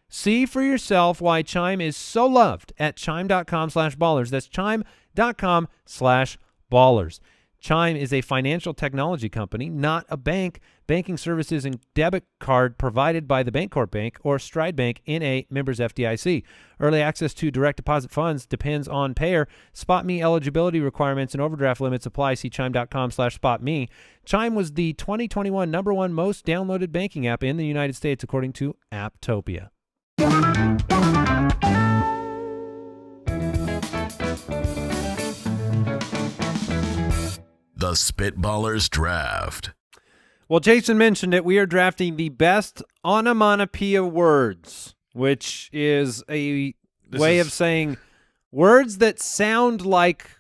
See for yourself why Chime is so loved at chime.com/ballers. That's chime.com/ballers. Chime is a financial technology company, not a bank. Banking services and debit card provided by the Bancorp Bank or Stride Bank N.A. members FDIC. Early access to direct deposit funds depends on payer. SpotMe eligibility requirements and overdraft limits apply. See chime.com/spotme. Chime was the 2021 #1 most downloaded banking app in the United States, according to Apptopia. The Spitballers Draft. Well, Jason mentioned it. We are drafting the best onomatopoeia words, which is a way of saying words that sound like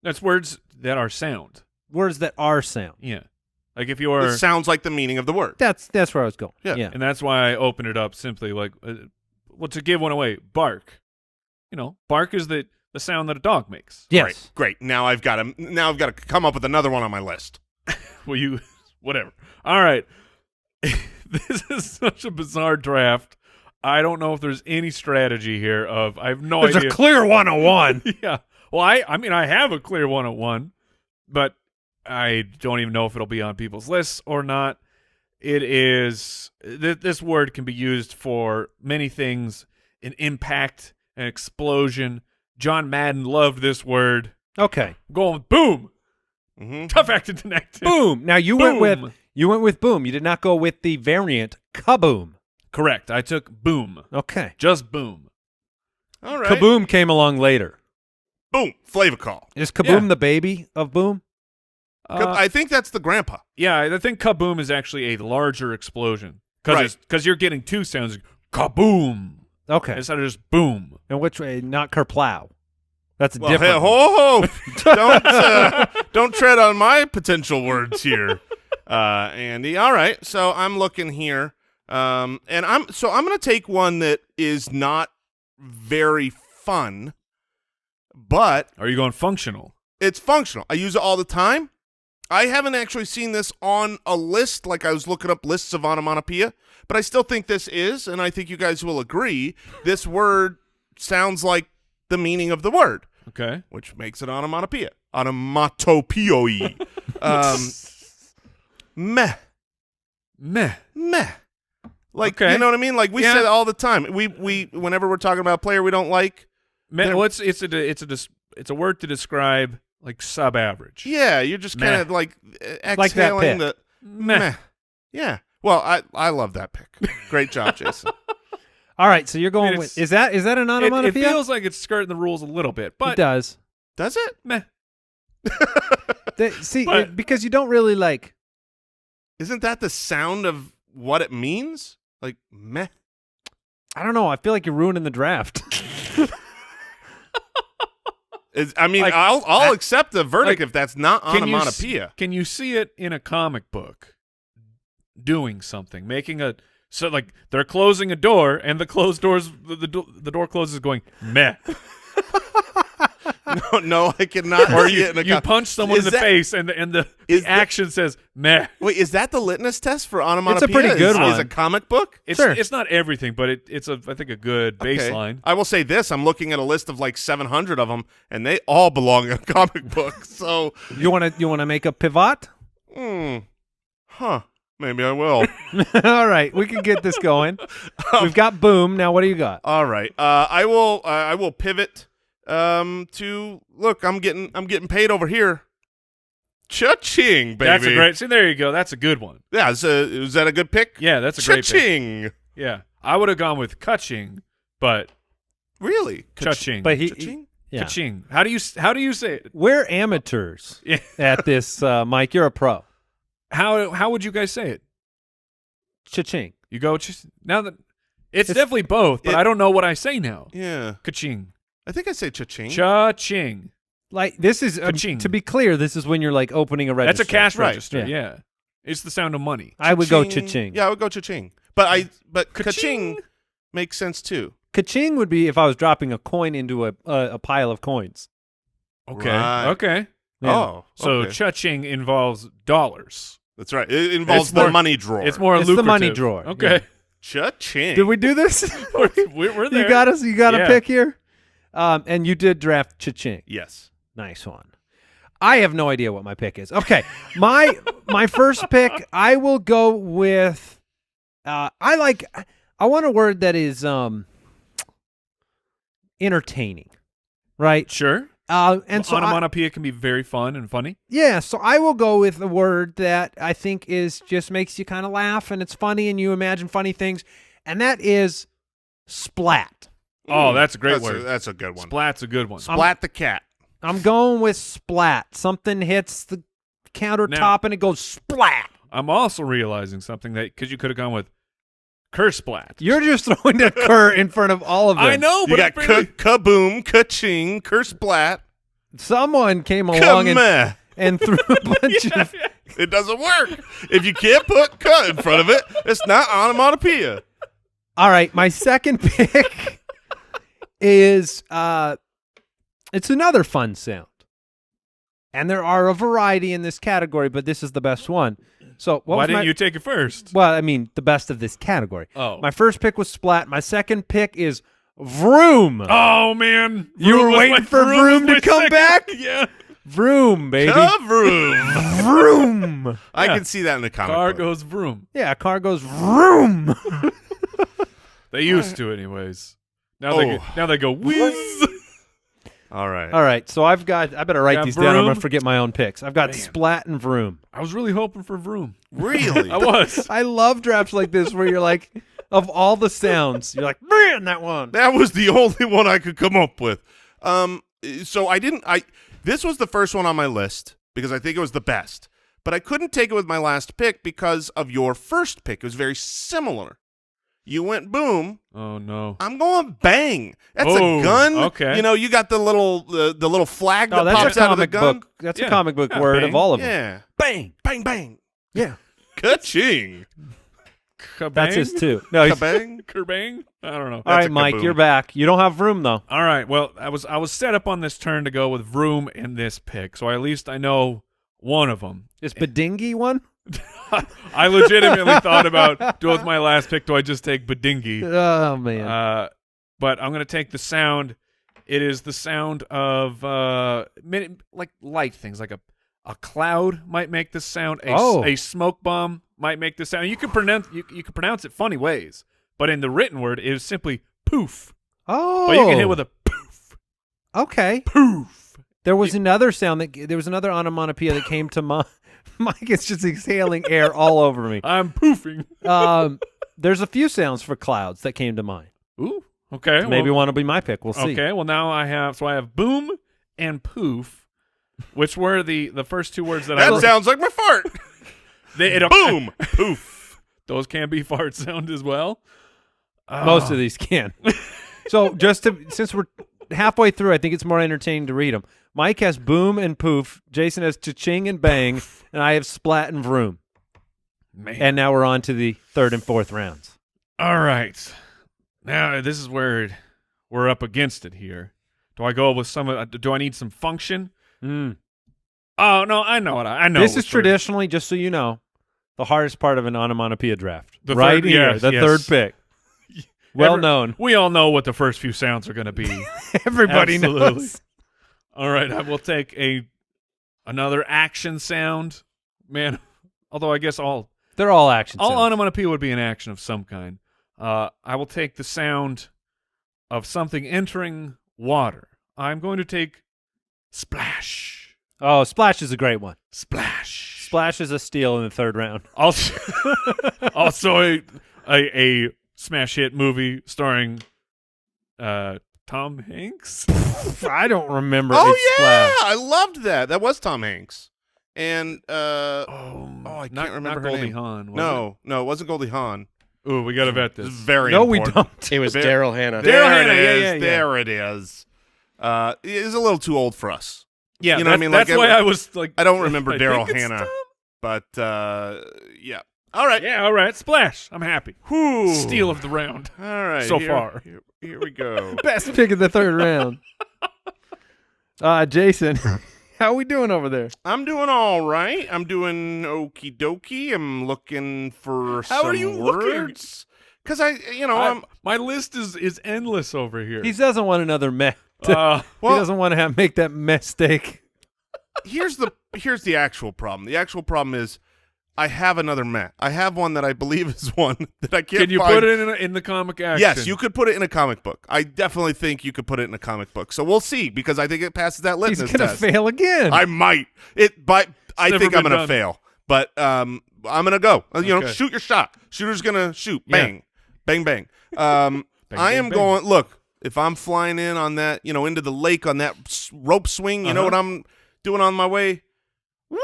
That's words that are sound. words that are sound. Yeah. Like if you're, It sounds like the meaning of the word. That's where I was going. Yeah. Yeah. and that's why I opened it up simply like, well, to give one away, bark. You know, bark is the sound that a dog makes. Yes. Right. Great. Now I've got to come up with another one on my list. Well, you, whatever. All right. This is such a bizarre draft. I don't know if there's any strategy here I have no There's idea. a clear 101. Yeah. Well, I mean, I have a clear 101, but I don't even know if it'll be on people's lists or not. It is, this word can be used for many things, an impact, an explosion. John Madden loved this word. Okay. I'm going with boom. Mm-hmm. Tough act to connect. Boom. Now you Boom. went with boom. You did not go with the variant kaboom. Correct. I took boom. Okay. Just boom. All right. Kaboom came along later. Boom. Flavor call. Is kaboom Yeah. the baby of boom? I think that's the grandpa. Yeah, I think kaboom is actually a larger explosion Right. because you're getting two sounds. Kaboom. Okay. Instead of just boom. In which way? Not kerplow. That's a Well, different. hey, one. don't tread on my potential words here, Andy. All right, so I'm looking here, and I'm going to take one that is not very fun, but Are you going functional? it's functional. I use it all the time. I haven't actually seen this on a list, like I was looking up lists of onomatopoeia, but I still think this is, and I think you guys will agree, this word sounds like the meaning of the word, Okay. which makes it onomatopoeia. Onomatopoeia. Meh. Meh. Meh. Like, Okay. you know what I mean? Like, we Yeah. say it all the time. We whenever we're talking about a player we don't like, Meh. They're- Well, it's a word to describe like sub-average. yeah, you're just kind Meh. of like Like that exhaling pick. the Meh. Yeah. Well, I love that pick. Great job, Jason. All right. So you're going It's- with is that an It onomatopoeia? feels like it's skirting the rules a little bit, It but does. Does it? meh. See, But- because you don't really like. Isn't that the sound of what it means? Like, meh. I don't know. I feel like you're ruining the draft. I mean, Like, I'll accept the verdict like, if that's not Can you onomatopoeia. Can you see it in a comic book doing something, making a so like they're closing a door and the closed doors the door closes going meh, No, I cannot or see it in a you punch someone Is in the that- face and the is that- action says meh. Wait, is that the litmus test for onomatopoeia? pretty good Is one. a comic book? It's Sure. it's not everything, but it's I think a good Okay. baseline. I will say this: I'm looking at a list of like 700 of them, and they all belong in a comic book. So, You want to make a pivot? maybe I will. All right, we can get this going. We've got boom. Now, what do you got? All right, I will pivot to look. I'm getting paid over here. Cha-ching, baby. That's a great. See, there you go. That's a good one. Yeah, is that a good pick? Yeah, that's a great pick. Cha-ching. Yeah, I would have gone with kaching, but Really? cha-ching. But Cha-ching? yeah. Kaching. How do you say it? We're amateurs Yeah. at this, Mike. You're a pro. How would you guys say it? Cha-ching. You go now that it's definitely both, but I don't know what I say now. Yeah. Kaching. I think I say cha-ching. Cha-ching. Like this is Ka-ching. to be clear. This is when you're like opening a register. That's a cash Right. register. Yeah. Yeah. It's the sound of money. I would go Cha-ching. cha-ching. Yeah, I would go cha-ching. But Ka-ching. ka-ching makes sense too. Ka-ching would be if I was dropping a coin into a pile of coins. Okay. Right. Okay. Yeah. Oh, So okay. cha-ching involves dollars. That's right. It involves It's the more- money drawer. It's more It's the lucrative. money drawer, Okay. cha-ching. Did we do this? We're there. You got us. You got a Yeah. pick here. And you did draft cha-ching. Yes. Nice one. I have no idea what my pick is. Okay, my first pick, I will go with. I want a word that is entertaining, right? Sure. And so onomatopoeia can be very fun and funny. yeah, so I will go with a word that I think is just makes you kind of laugh and it's funny and you imagine funny things, and that is splat. Oh, that's a great That's word. That's a good one. Splat's a good one. Splat the cat. I'm going with splat. Something hits the countertop Now- and it goes splat. I'm also realizing something that because you could have gone with curse splat. You're just throwing a cur in front of all of them. I know, You but got it really- kaboom, ka-ching, curse splat, Someone came along ka-meh. and threw a bunch of It doesn't work. If you can't put "k" in front of it, it's not onomatopoeia. All right, my second pick is it's another fun sound. And there are a variety in this category, but this is the best one. So Why didn't you take it first? Well, I mean, the best of this category. Oh. My first pick was Splat. My second pick is Vroom. Oh, man. You were waiting for Vroom to come back? Yeah. Vroom, baby. Vroom. Vroom. I Yeah. can see that in the comic Car book. goes vroom. Yeah, a car goes vroom. They used to, anyways. Now they go whiz. All right. All right, so I better write Yeah, these down. I'm going Vroom. to forget my own picks. I've got Man. Splat and Vroom. I was really hoping for vroom. Really? I was. I love drafts like this where you're like, of all the sounds, you're like, man, that one. That was the only one I could come up with. So this was the first one on my list because I think it was the best. But I couldn't take it with my last pick because of your first pick. It was very similar. You went boom. Oh, no. I'm going bang. That's Oh, a gun. okay. You know, you got the little flag Oh, that that's pops a out of the comic gun. book. That's Yeah. a comic book Yeah, word bang. of all of them. Yeah. Bang. Bang bang. Yeah. Ka-ching. Kabang? That's his too. No, he's, Ka-bang. Kerbang? I don't know. all right, a Mike, kaboom. you're back. You don't have room though. All right. Well, I was set up on this turn to go with vroom in this pick, so at least I know one of them. Is Badingy one? I legitimately thought about, with my last pick, do I just take Badingy? Oh man. But I'm going to take the sound. It is the sound of like light things, like a cloud might make this sound. A smoke bomb might make this sound. You can pronounce it funny ways, but in the written word, it is simply poof. Oh. But you can hit with a poof, Okay. poof. There was another sound there was another onomatopoeia that came to mind. Mike is just exhaling air all over me. I'm poofing. There's a few sounds for clouds that came to mind. Ooh. Okay. Maybe well, one will be my pick. We'll see. Okay. Well, now I have boom and poof, which were the first two words that That sounds like my fart. Boom. Poof. Those can be fart sound as well. Most of these can. So since we're halfway through, I think it's more entertaining to read them. Mike has boom and poof. Jason has cha-ching and bang, and I have splat and vroom. Man. And now we're on to the third and fourth rounds. All right. Now this is where we're up against it here. Do I go with do I need some function? Mm. Oh no, I know what I know. This is which traditionally, just so you know, the hardest part of an onomatopoeia draft. The right third- here, yes, the yes. third pick. Well known. We all know what the first few sounds are going to be. Everybody Absolutely. knows. All right, I will take another action sound. Man, although I guess They're all action all sounds. onomatopoeia would be an action of some kind. I will take the sound of something entering water. I'm going to take splash. Oh, Splash is a great one. Splash. Splash is a steal in the third round. Also a smash hit movie starring Tom Hanks. I don't remember. Oh It's yeah, Splash. I loved that. That was Tom Hanks, and I not, can't remember not her Goldie name. Hawn. No, it wasn't Goldie Hawn. Ooh, we got to vet This this. is very No, we important. don't. It was There- Daryl Hannah. There Daryl Hannah, it is. yeah, yeah. There it is. It is a little too old for us. Yeah, You know what I mean? That's Like, why I was like, I don't remember I Daryl think it's Hannah, Tom. but yeah. All right. Yeah, all right. Splash. I'm happy. Whew. Steal of the round. All right. So here- far. Here we go. Best pick of the third round. Jason, how we doing over there? I'm doing all right. I'm doing okie dokie. I'm looking for How some are you looking? words. Because I'm My list is endless over here. He doesn't want another mess. Uh, well, he doesn't want to make that mistake. here's the actual problem. The actual problem is I have another Matt. I have one that I believe is one that I can't can you find. put it in the comic action? Yes, you could put it in a comic book. I definitely think you could put it in a comic book. So we'll see, because I think it passes that He's litmus gonna test. fail again. I might. But I never think I'm been going to done. fail. But I'm going to go. Okay. Shoot your shot. Shooter's going to shoot. Yeah. Bang. Bang, bang. I am bang. going, look, if I'm flying in on that, into the lake on that rope swing, you know what I'm doing on my way? Whee!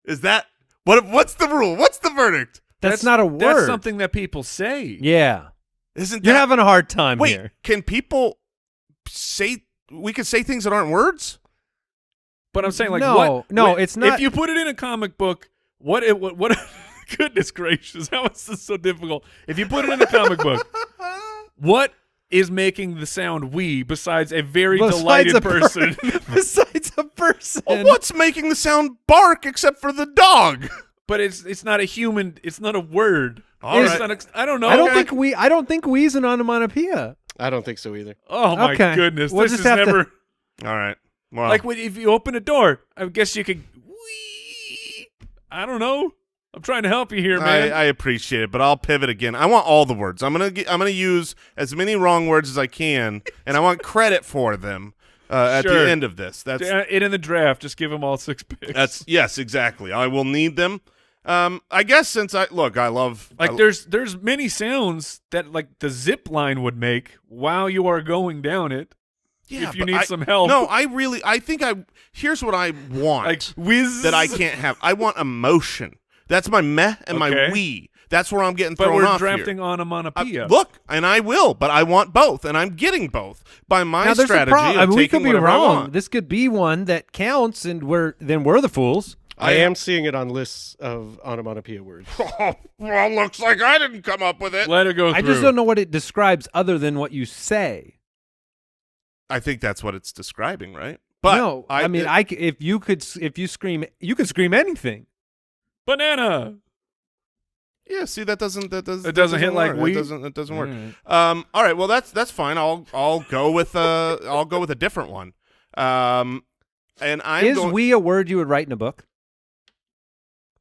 Is that, what's the rule? What's the verdict? that's not a word. That's something that people say. Yeah. Isn't You're that, having a hard time wait, here. can people say, we can say things that aren't words? But I'm saying, like, No, it's not. If you put it in a comic book, what goodness gracious, how is this so difficult? If you put it in a comic book, what is making the sound "we" besides a very delighted person? Besides a person. Well, what's making the sound bark except for the dog? But it's not a human. It's not a word. All It's right. not I don't know. I don't think we's an onomatopoeia. I don't think so either. Oh my Okay. goodness, We'll this just is have to- never All right. Well, like if you open a door. I guess you could. Wee. I don't know. I'm trying to help you here, man. I appreciate it, but I'll pivot again. I want all the words. I'm gonna use as many wrong words as I can, and I want credit for them at Sure. the end of this. That's in the draft. Just give them all 6 picks. yes, exactly. I will need them. I guess since I love Like there's many sounds that like the zip line would make while you are going down it. yeah, if you but need some help. No, here's what I want Like whiz that I can't have. I want emotion. That's my meh and my Okay. we. That's where I'm getting But thrown we're off drafting here. onomatopoeia. Look, and I will, but I want both, and I'm getting both by my Now, there's strategy a problem. of I mean, we taking could be whatever I wrong. want. This could be one that counts, and we're the fools. I am seeing it on lists of onomatopoeia words. Oh, well, looks like I didn't come up with it. Let it go through. I just don't know what it describes other than what you say. I think that's what it's describing, right? But no, if you scream, you could scream anything. Banana. yeah. See, that doesn't It doesn't hit like work. we. It doesn't work. Alright. All right. Well, that's fine. I'll go with a different one. And I'm Is going. we a word you would write in a book?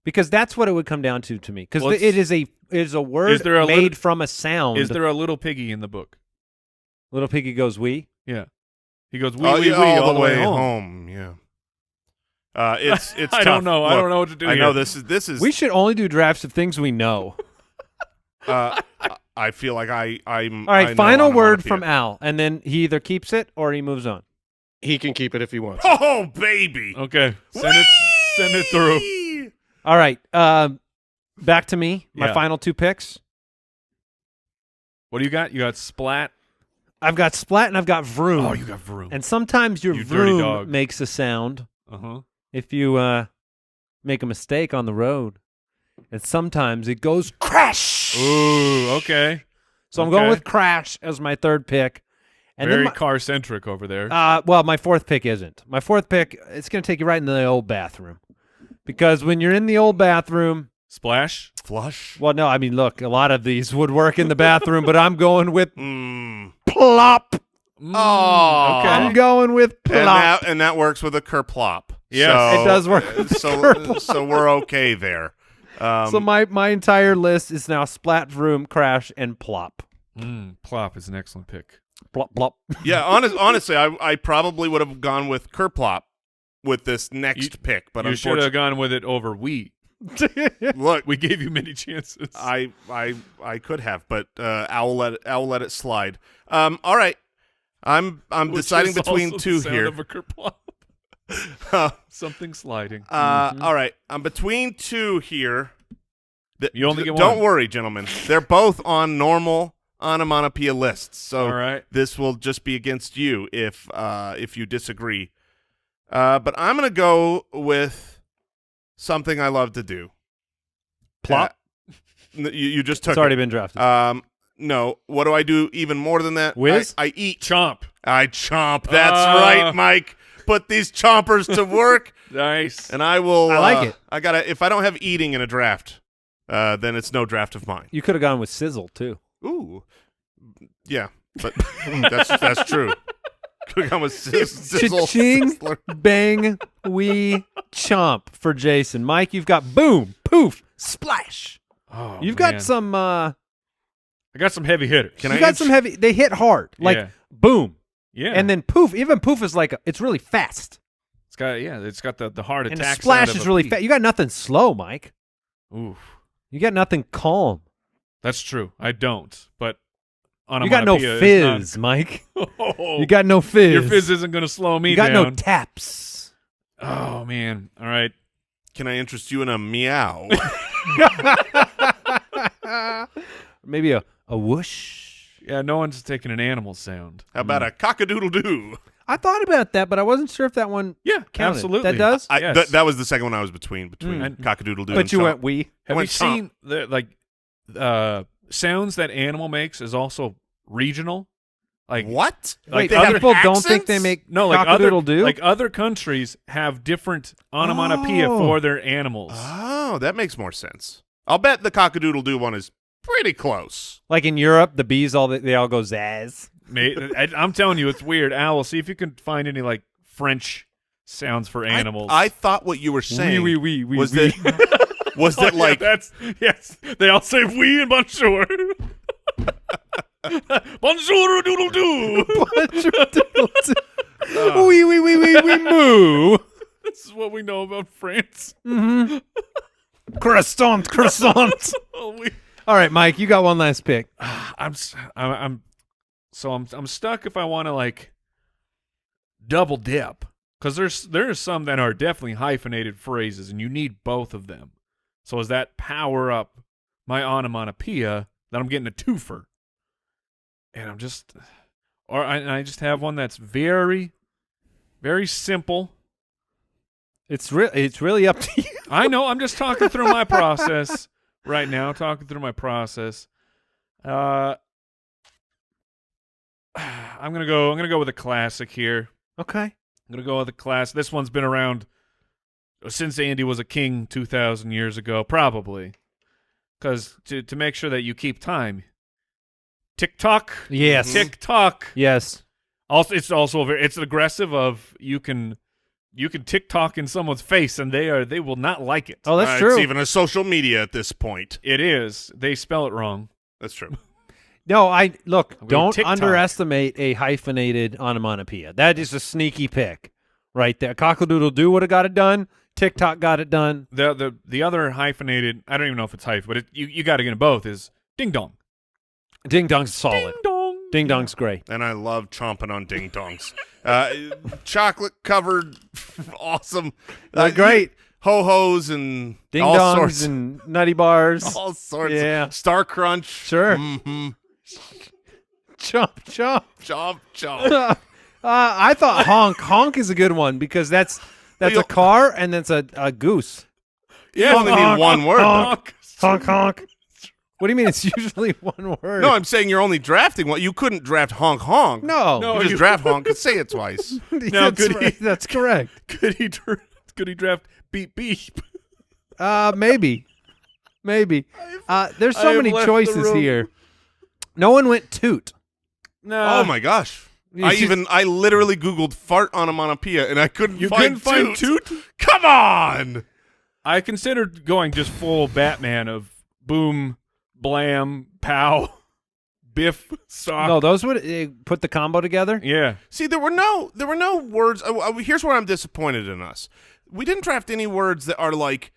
Because that's what it would come down to me. Because Well, it is a word is there a made little- from a sound. Is there a little piggy in the book? Little Piggy goes we? Yeah. He goes Oh, wee yeah, all the way home. Yeah. It's I tough. don't know. I Look, don't know what to do I here. know this is. We should only do drafts of things we know. I feel like I'm. All right, I know final word onomatopoeia. from Al, and then he either keeps it or he moves on. He can keep it if he wants. Oh baby. Okay. Send it through. Whee! All right, back to me. My Yeah. final 2 picks. What do you got? You got splat. I've got splat and I've got vroom. Oh, you got vroom. And sometimes your You dirty vroom dog. makes a sound Uh-huh. if you make a mistake on the road. And sometimes it goes crash. Ooh, okay. So I'm going Okay. with crash as my 3rd pick. And Very then car-centric over there. well, my 4th pick isn't. My 4th pick, it's going to take you right into the old bathroom. Because when you're in the old bathroom, Splash. Flush. well, no, I mean, look, a lot of these would work in the bathroom, but I'm going with plop. Oh, okay. I'm going with plop. and that works with a kerplop. Yes. So- It does work with So we're okay there. So my entire list is now splat, vroom, crash, and plop. Plop is an excellent pick. Plop, plop. Yeah, honestly, I probably would have gone with kerplop with this next pick, but you should have unfortunately, gone with it over we. look, We gave you many chances. I could have, but I'll let it slide. All right, I'm Which deciding is between also 2 the sound here. of a kerplop. Something sliding. All right, I'm between 2 here. You only get Don't one. worry, gentlemen. They're both on normal onomatopoeia lists, so All right. this will just be against you if you disagree. But I'm gonna go with something I love to do. Plop? You just took It's already it. been drafted. No. What do I do even more than that? Whiz? I eat. Chomp. I chomp. That's right, Mike. Put these chompers to work, Nice. and I will. I like it. I gotta. If I don't have eating in a draft, then it's no draft of mine. You could have gone with sizzle, too. Ooh, yeah, but that's true. Could have gone with sizzle. Cha-ching, sizzler. bang, wee, chomp for Jason. Mike, you've got boom, poof, splash. Oh, You've man. got some. I got some heavy hitters. Can You I got answer- some heavy. They hit hard, like Yeah. boom, Yeah. and then poof. Even poof is like it's really fast, it's got the heart and attack. the splash sound of is a really pea. fast. You got nothing slow, Mike. Oof. You got nothing calm. That's true. I don't. But You got no onomatopoeia fizz, is Mike. not- Oh, You got no fizz. your fizz isn't going to slow me You got down. no taps. Oh man. All right. Can I interest you in a meow? Maybe a whoosh. Yeah. No one's taking an animal sound. How about a cock-a-doodle-doo? I thought about that, but I wasn't sure if that one Yeah, counted. absolutely. That does? Yes. That was the second one I was between Mm. cockadoodle-doo But and you chomp. went we. Have you went chomp. seen the sounds that animal makes is also regional? Like What? Wait, they have people don't think they accents? make no, like other cock-a-doodle-doo? like other countries have different onomatopoeia Oh. for their animals. Oh, that makes more sense. I'll bet the cockadoodle-doo one is pretty close. Like in Europe, the bees they all go zazz. I'm telling you, it's weird. Owl, see if you can find any like French sounds for animals. I thought what you were saying Oui, oui, oui, was oui. that was that like yes, they all say oui and bonjour. Bonjour doodle doo. Wee wee wee wee wee moo. This is what we know about France. Croissant, croissant. Oh, All right, Mike, you got one last pick. I'm stuck if I want to like double dip because there's some that are definitely hyphenated phrases and you need both of them. So does that power up my onomatopoeia that I'm getting a twofer? And I just have one that's very, very simple. It's really up to you. I know. I'm just talking through my process right now. I'm gonna go with a classic here. Okay. I'm gonna go with a class. This one's been around since Andy was a king 2,000 years ago, probably. Because to make sure that you keep time, tick-tock. Yes. Tick-tock. Yes. Also, it's aggressive. Of you can tick-tock in someone's face and they will not like it. Oh, that's It's true. even a social media at this point. It is. They spell it wrong. That's true. No, gonna don't TikTok. underestimate a hyphenated onomatopoeia. That is a sneaky pick right there. Cock-a-doodle-doo would have got it done. TikTok got it done. The other hyphenated, I don't even know if it's hyphen, but you got to get in both, is ding dong. Ding dong's solid. Ding dong. Ding dong's great. And I love chomping on ding dongs. Chocolate covered, awesome. They're great. Ho hos and Ding all dongs sorts, and nutty bars. all sorts. Yeah. Of Star Crunch. Sure. Mm-hmm. Chomp, chomp. Chomp chomp. I thought honk. Honk is a good one because that's a car and that's a goose. You only need one word. though. Honk, honk, honk. What do you mean? It's usually one word. No, I'm saying you're only drafting one. You couldn't draft honk honk. no. You just draft honk and say it twice. Now, that's, could he- that's correct. Could he draft beep beep? Maybe. There's I so have many left the choices room. here. No one went toot. No. Oh my gosh. I literally Googled fart onomatopoeia and I couldn't You find couldn't find toot? Come on. I considered going just full Batman of boom, blam, pow, biff, sock. No, those would put the combo together. Yeah. See, there were no words. Here's where I'm disappointed in us. We didn't draft any words that are like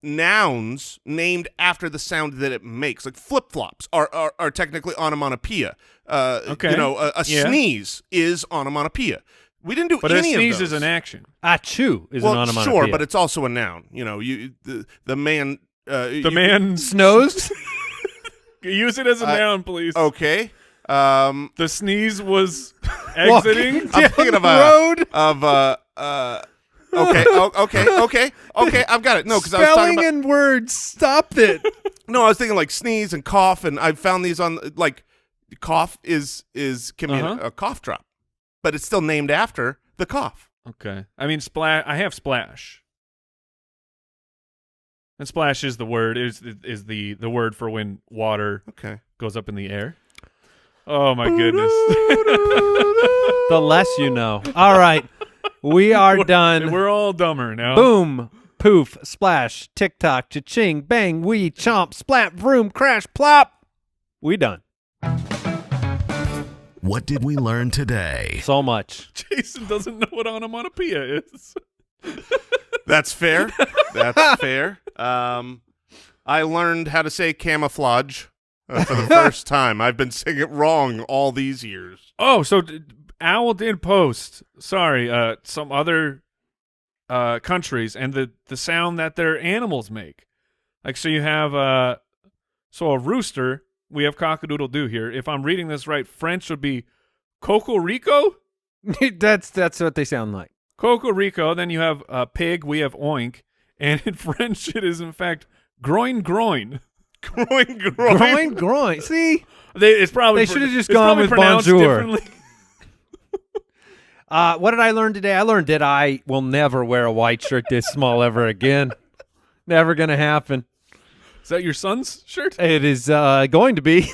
nouns named after the sound that it makes. Like flip-flops are technically onomatopoeia. Okay. You know, a Yeah. sneeze is onomatopoeia. We didn't do But a any sneeze of those. is an action. Achoo is Well, an onomatopoeia. sure, but it's also a noun. You know, the man. The man snows. use it as a noun, please. Okay. The sneeze was exiting. I'm thinking of road. Okay. I've got it. No, because I was talking Spelling about. and words. Stop it. No, I was thinking like sneeze and cough, and I found these on like cough can be Uh-huh. a cough drop, but it's still named after the cough. Okay. I mean, I have splash. And splash is the word. Is the word for when water Okay. goes up in the air. Oh my goodness. The less you know. All right. We are done. We're all dumber now. Boom, poof, splash, tick-tock, cha-ching, bang, wee, chomp, splat, vroom, crash, plop. We done. What did we learn today? So much. Jason doesn't know what onomatopoeia is. That's fair. That's fair. I learned how to say camouflage for the first time. I've been saying it wrong all these years. Oh, so Owl did post, some other countries and the sound that their animals make. Like, so you have a rooster, we have cock-a-doodle-doo here. If I'm reading this right, French would be cocorico? That's what they sound like. Cocorico, then you have pig, we have oink, and in French it is in fact groin. Groin. Groin. See? It's probably They should have just it's gone probably with pronounced bonjour. differently. What did I learn today? I learned that I will never wear a white shirt this small ever again. Never going to happen. Is that your son's shirt? It is going to be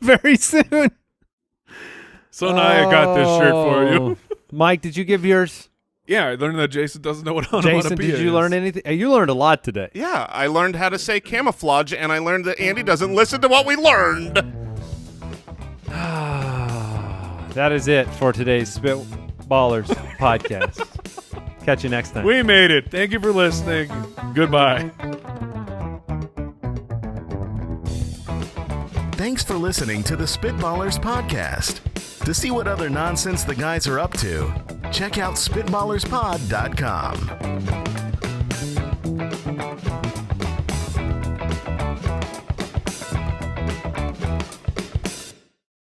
very soon. So now I got this shirt for you. Oh. Mike, did you give yours? Yeah, I learned that Jason doesn't know what onomatopoeia Jason, did you is. learn anything? You learned a lot today. Yeah, I learned how to say camouflage, and I learned that Andy doesn't listen to what we learned. That is it for today's Spitballers podcast. Catch you next time. We made it. Thank you for listening. Goodbye. Thanks for listening to the Spitballers podcast. To see what other nonsense the guys are up to, check out SpitballersPod.com.